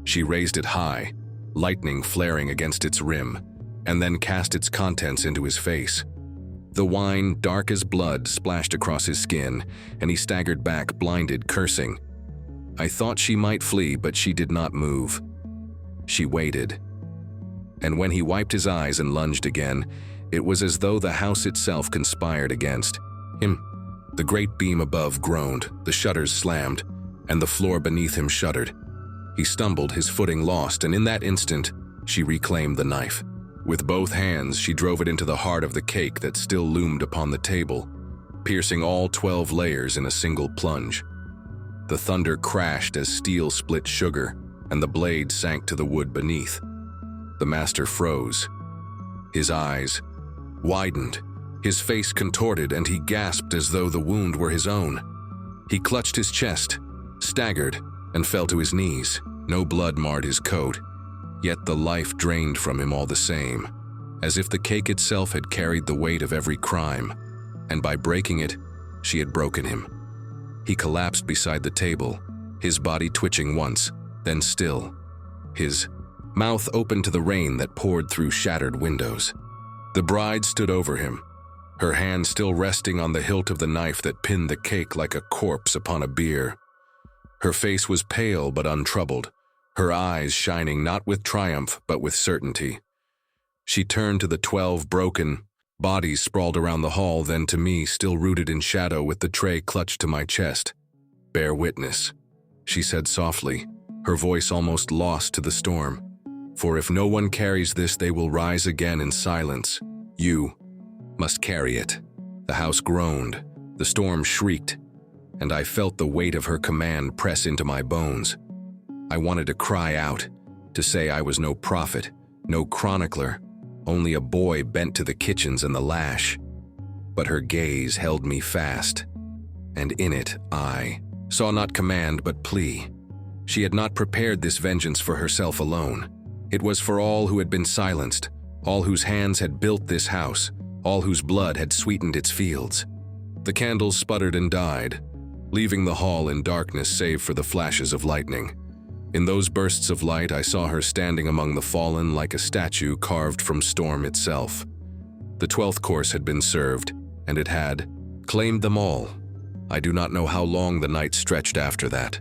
She raised it high, lightning flaring against its rim, and then cast its contents into his face. The wine, dark as blood, splashed across his skin, and he staggered back, blinded, cursing. I thought she might flee, but she did not move. She waited. And when he wiped his eyes and lunged again, it was as though the house itself conspired against him. The great beam above groaned, the shutters slammed, and the floor beneath him shuddered. He stumbled, his footing lost, and in that instant, she reclaimed the knife. With both hands, she drove it into the heart of the cake that still loomed upon the table, piercing all 12 layers in a single plunge. The thunder crashed as steel split sugar, and the blade sank to the wood beneath. The master froze. His eyes widened, His face contorted and he gasped as though the wound were his own. He clutched his chest, staggered, and fell to his knees. No blood marred his coat, yet the life drained from him all the same, as if the cake itself had carried the weight of every crime, and by breaking it, she had broken him. He collapsed beside the table, his body twitching once, then still. His mouth open to the rain that poured through shattered windows. The bride stood over him, her hand still resting on the hilt of the knife that pinned the cake like a corpse upon a bier. Her face was pale but untroubled, her eyes shining not with triumph but with certainty. She turned to the 12 broken bodies sprawled around the hall, then to me, still rooted in shadow with the tray clutched to my chest. "Bear witness," she said softly, her voice almost lost to the storm. "For if no one carries this, they will rise again in silence. You must carry it." The house groaned, the storm shrieked, and I felt the weight of her command press into my bones. I wanted to cry out, to say I was no prophet, no chronicler, only a boy bent to the kitchens and the lash. But her gaze held me fast, and in it I saw not command but plea. She had not prepared this vengeance for herself alone. It was for all who had been silenced, all whose hands had built this house, all whose blood had sweetened its fields. The candles sputtered and died, leaving the hall in darkness save for the flashes of lightning. In those bursts of light, I saw her standing among the fallen like a statue carved from storm itself. The 12th course had been served, and it had claimed them all. I do not know how long the night stretched after that.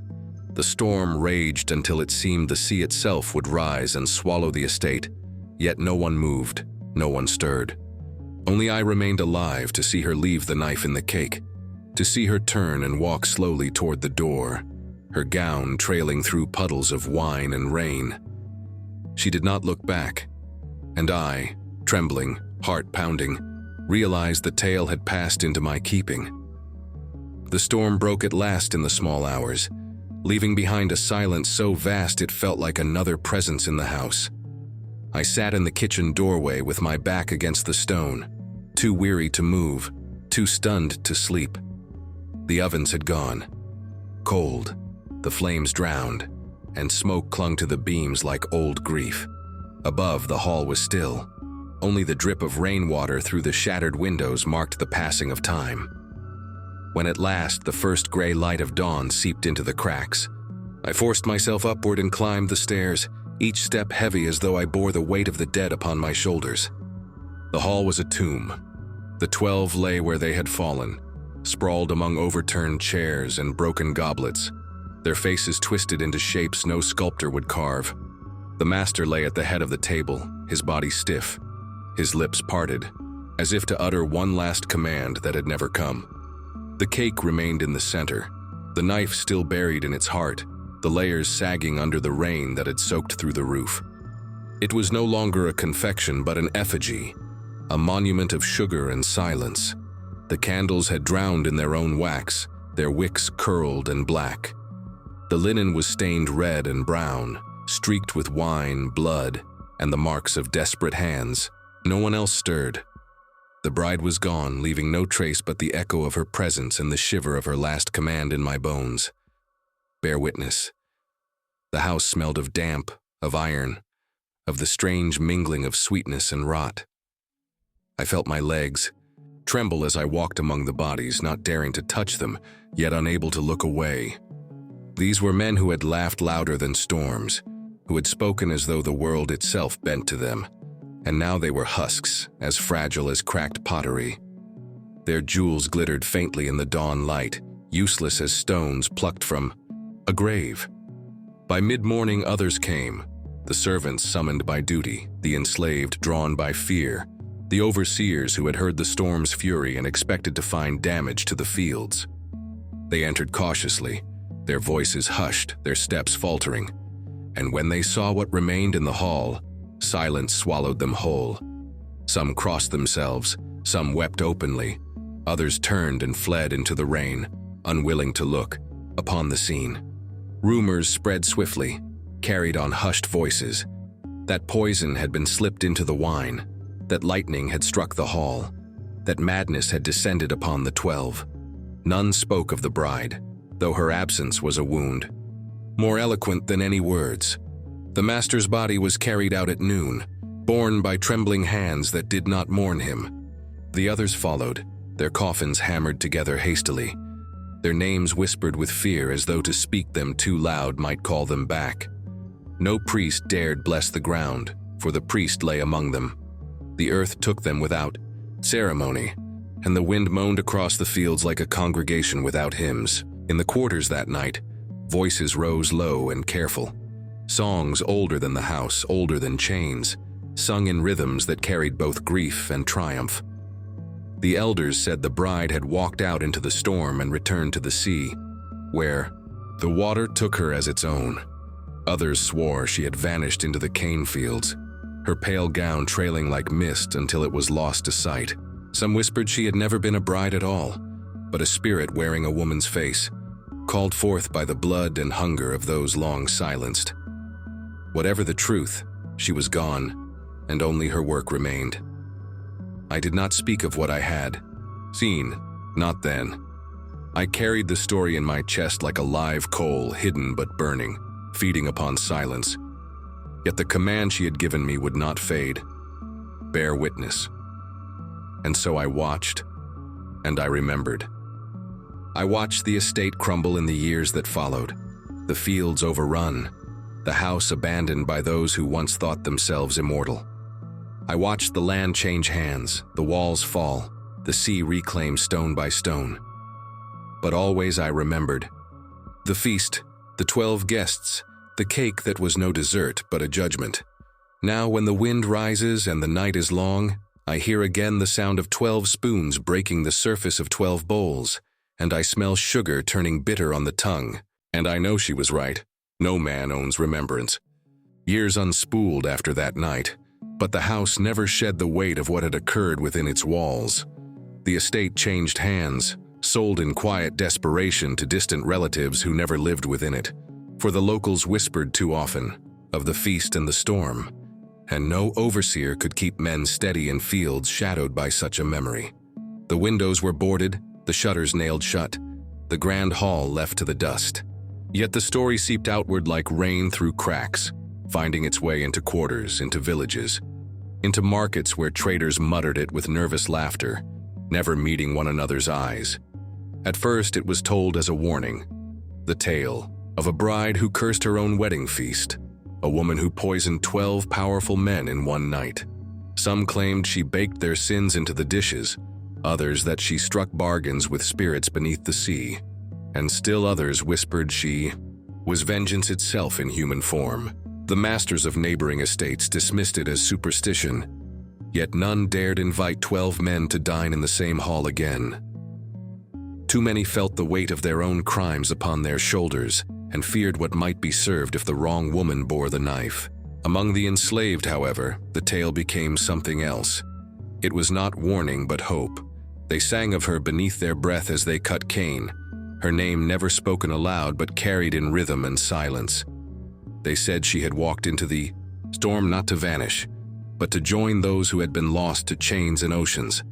The storm raged until it seemed the sea itself would rise and swallow the estate, yet no one moved, no one stirred. Only I remained alive to see her leave the knife in the cake, to see her turn and walk slowly toward the door, her gown trailing through puddles of wine and rain. She did not look back, and I, trembling, heart pounding, realized the tale had passed into my keeping. The storm broke at last in the small hours, leaving behind a silence so vast it felt like another presence in the house. I sat in the kitchen doorway with my back against the stone, too weary to move, too stunned to sleep. The ovens had gone. Cold, the flames drowned, and smoke clung to the beams like old grief. Above, the hall was still. Only the drip of rainwater through the shattered windows marked the passing of time. When at last the first gray light of dawn seeped into the cracks, I forced myself upward and climbed the stairs, each step heavy as though I bore the weight of the dead upon my shoulders. The hall was a tomb. The 12 lay where they had fallen, sprawled among overturned chairs and broken goblets, their faces twisted into shapes no sculptor would carve. The master lay at the head of the table, his body stiff, his lips parted, as if to utter one last command that had never come. The cake remained in the center, the knife still buried in its heart, the layers sagging under the rain that had soaked through the roof. It was no longer a confection but an effigy, a monument of sugar and silence. The candles had drowned in their own wax, their wicks curled and black. The linen was stained red and brown, streaked with wine, blood, and the marks of desperate hands. No one else stirred. The bride was gone, leaving no trace but the echo of her presence and the shiver of her last command in my bones. Bear witness. The house smelled of damp, of iron, of the strange mingling of sweetness and rot. I felt my legs tremble as I walked among the bodies, not daring to touch them, yet unable to look away. These were men who had laughed louder than storms, who had spoken as though the world itself bent to them, and now they were husks, as fragile as cracked pottery. Their jewels glittered faintly in the dawn light, useless as stones plucked from a grave. By mid-morning others came, the servants summoned by duty, the enslaved drawn by fear, the overseers who had heard the storm's fury and expected to find damage to the fields. They entered cautiously, their voices hushed, their steps faltering, and when they saw what remained in the hall, silence swallowed them whole. Some crossed themselves, some wept openly, others turned and fled into the rain, unwilling to look upon the scene. Rumors spread swiftly, carried on hushed voices, that poison had been slipped into the wine, that lightning had struck the hall, that madness had descended upon the 12. None spoke of the bride, though her absence was a wound, more eloquent than any words. The master's body was carried out at noon, borne by trembling hands that did not mourn him. The others followed, their coffins hammered together hastily, their names whispered with fear as though to speak them too loud might call them back. No priest dared bless the ground, for the priest lay among them. The earth took them without ceremony, and the wind moaned across the fields like a congregation without hymns. In the quarters that night, voices rose low and careful. Songs older than the house, older than chains, sung in rhythms that carried both grief and triumph. The elders said the bride had walked out into the storm and returned to the sea, where the water took her as its own. Others swore she had vanished into the cane fields, her pale gown trailing like mist until it was lost to sight. Some whispered she had never been a bride at all, but a spirit wearing a woman's face, called forth by the blood and hunger of those long silenced. Whatever the truth, she was gone, and only her work remained. I did not speak of what I had seen, not then. I carried the story in my chest like a live coal, hidden but burning, feeding upon silence. Yet the command she had given me would not fade. Bear witness. And so I watched, and I remembered. I watched the estate crumble in the years that followed, the fields overrun, the house abandoned by those who once thought themselves immortal. I watched the land change hands, the walls fall, the sea reclaim stone by stone. But always I remembered. The feast, the 12 guests, the cake that was no dessert but a judgment. Now when the wind rises and the night is long, I hear again the sound of 12 spoons breaking the surface of 12 bowls, and I smell sugar turning bitter on the tongue. And I know she was right. No man owns remembrance. Years unspooled after that night, but the house never shed the weight of what had occurred within its walls. The estate changed hands, sold in quiet desperation to distant relatives who never lived within it, for the locals whispered too often of the feast and the storm, and no overseer could keep men steady in fields shadowed by such a memory. The windows were boarded, the shutters nailed shut, the grand hall left to the dust. Yet the story seeped outward like rain through cracks, finding its way into quarters, into villages, into markets where traders muttered it with nervous laughter, never meeting one another's eyes. At first it was told as a warning, the tale of a bride who cursed her own wedding feast, a woman who poisoned 12 powerful men in one night. Some claimed she baked their sins into the dishes, others that she struck bargains with spirits beneath the sea, and still others whispered she was vengeance itself in human form. The masters of neighboring estates dismissed it as superstition, yet none dared invite 12 men to dine in the same hall again. Too many felt the weight of their own crimes upon their shoulders and feared what might be served if the wrong woman bore the knife. Among the enslaved, however, the tale became something else. It was not warning but hope. They sang of her beneath their breath as they cut cane, her name never spoken aloud but carried in rhythm and silence. They said she had walked into the storm not to vanish, but to join those who had been lost to chains and oceans,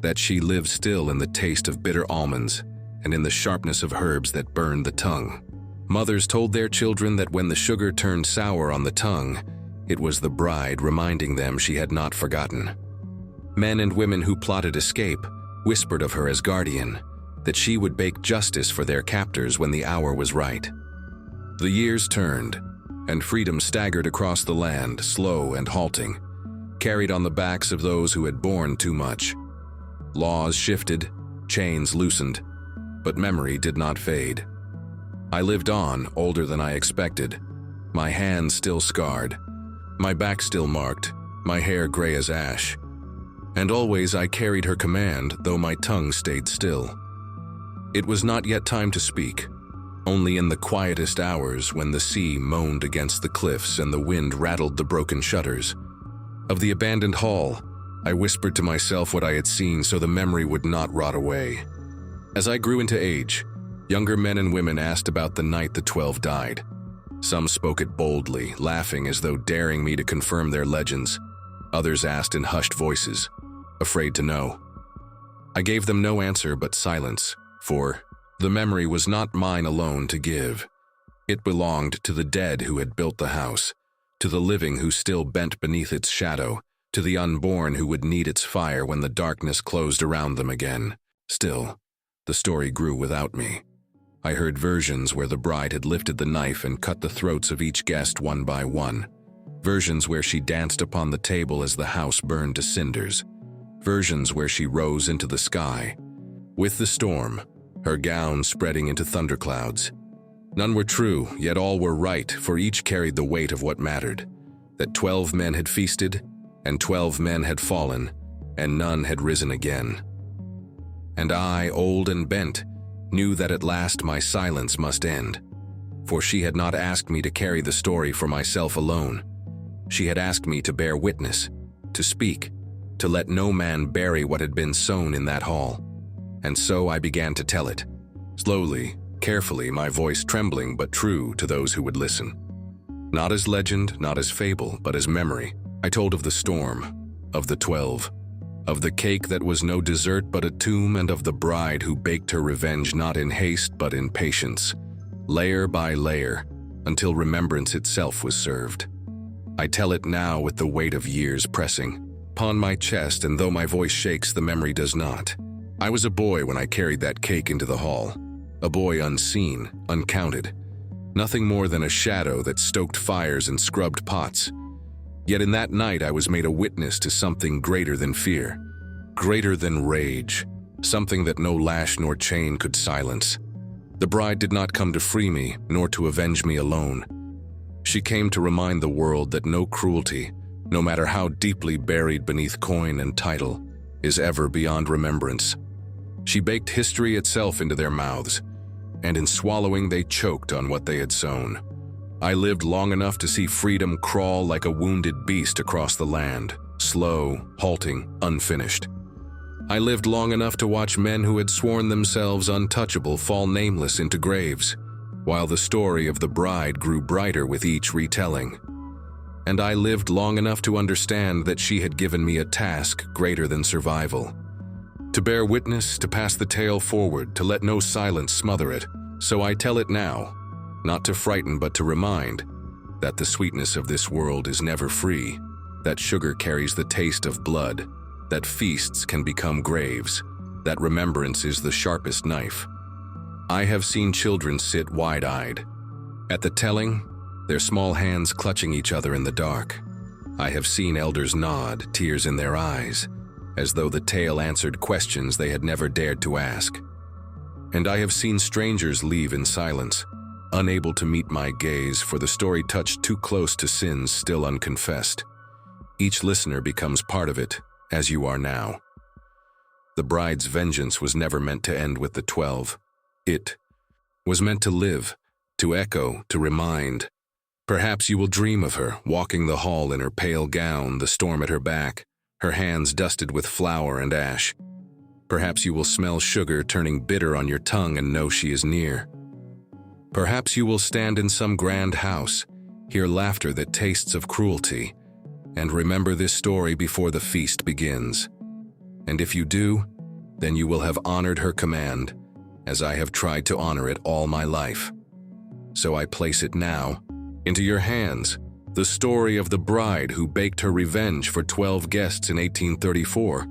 that she lived still in the taste of bitter almonds and in the sharpness of herbs that burned the tongue. Mothers told their children that when the sugar turned sour on the tongue, it was the bride reminding them she had not forgotten. Men and women who plotted escape whispered of her as guardian, that she would bake justice for their captors when the hour was right. The years turned, and freedom staggered across the land, slow and halting, carried on the backs of those who had borne too much. Laws shifted, chains loosened, but memory did not fade. I lived on, older than I expected, my hands still scarred, my back still marked, my hair gray as ash. And always I carried her command, though my tongue stayed still. It was not yet time to speak. Only in the quietest hours, when the sea moaned against the cliffs and the wind rattled the broken shutters. Of the abandoned hall, I whispered to myself what I had seen so the memory would not rot away. As I grew into age, younger men and women asked about the night the 12 died. Some spoke it boldly, laughing as though daring me to confirm their legends. Others asked in hushed voices, afraid to know. I gave them no answer but silence, for the memory was not mine alone to give. It belonged to the dead who had built the house, to the living who still bent beneath its shadow, to the unborn who would need its fire when the darkness closed around them again. Still, the story grew without me. I heard versions where the bride had lifted the knife and cut the throats of each guest one by one. Versions where she danced upon the table as the house burned to cinders. Versions where she rose into the sky, with the storm, her gown spreading into thunderclouds. None were true, yet all were right, for each carried the weight of what mattered. That 12 men had feasted, and 12 men had fallen, and none had risen again. And I, old and bent, knew that at last my silence must end. For she had not asked me to carry the story for myself alone. She had asked me to bear witness, to speak, to let no man bury what had been sown in that hall. And so I began to tell it, slowly, carefully, my voice trembling but true to those who would listen. Not as legend, not as fable, but as memory. I told of the storm, of the 12, of the cake that was no dessert but a tomb, and of the bride who baked her revenge not in haste but in patience, layer by layer, until remembrance itself was served. I tell it now with the weight of years pressing upon my chest, and though my voice shakes, the memory does not. I was a boy when I carried that cake into the hall, a boy unseen, uncounted, nothing more than a shadow that stoked fires and scrubbed pots. Yet in that night I was made a witness to something greater than fear, greater than rage, something that no lash nor chain could silence. The bride did not come to free me, nor to avenge me alone. She came to remind the world that no cruelty, no matter how deeply buried beneath coin and title, is ever beyond remembrance. She baked history itself into their mouths, and in swallowing they choked on what they had sown. I lived long enough to see freedom crawl like a wounded beast across the land, slow, halting, unfinished. I lived long enough to watch men who had sworn themselves untouchable fall nameless into graves, while the story of the bride grew brighter with each retelling. And I lived long enough to understand that she had given me a task greater than survival. To bear witness, to pass the tale forward, to let no silence smother it. So I tell it now, not to frighten but to remind that the sweetness of this world is never free, that sugar carries the taste of blood, that feasts can become graves, that remembrance is the sharpest knife. I have seen children sit wide-eyed. At the telling, their small hands clutching each other in the dark. I have seen elders nod, tears in their eyes, as though the tale answered questions they had never dared to ask. And I have seen strangers leave in silence, unable to meet my gaze, for the story touched too close to sins still unconfessed. Each listener becomes part of it, as you are now. The bride's vengeance was never meant to end with the 12. It was meant to live, to echo, to remind. Perhaps you will dream of her, walking the hall in her pale gown, the storm at her back, her hands dusted with flour and ash. Perhaps you will smell sugar turning bitter on your tongue and know she is near. Perhaps you will stand in some grand house, hear laughter that tastes of cruelty, and remember this story before the feast begins. And if you do, then you will have honored her command, as I have tried to honor it all my life. So I place it now into your hands, the story of the bride who baked her revenge for 12 guests in 1834.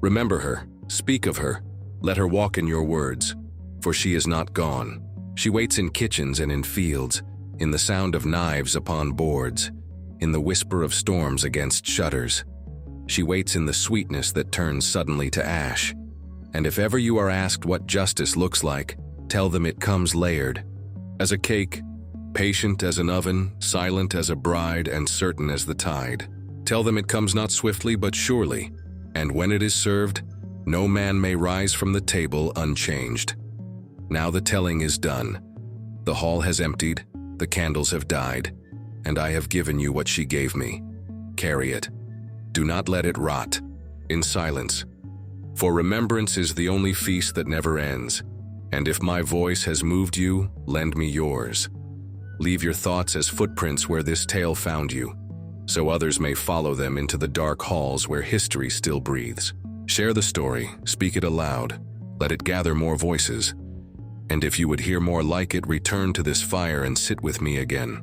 Remember her, speak of her, let her walk in your words, for she is not gone. She waits in kitchens and in fields, in the sound of knives upon boards, in the whisper of storms against shutters. She waits in the sweetness that turns suddenly to ash. And if ever you are asked what justice looks like, tell them it comes layered, as a cake, patient as an oven, silent as a bride, and certain as the tide. Tell them it comes not swiftly but surely, and when it is served, no man may rise from the table unchanged. Now the telling is done. The hall has emptied, the candles have died, and I have given you what she gave me. Carry it. Do not let it rot, in silence. For remembrance is the only feast that never ends, and if my voice has moved you, lend me yours. Leave your thoughts as footprints where this tale found you, so others may follow them into the dark halls where history still breathes. Share the story, speak it aloud, let it gather more voices. And if you would hear more like it, return to this fire and sit with me again.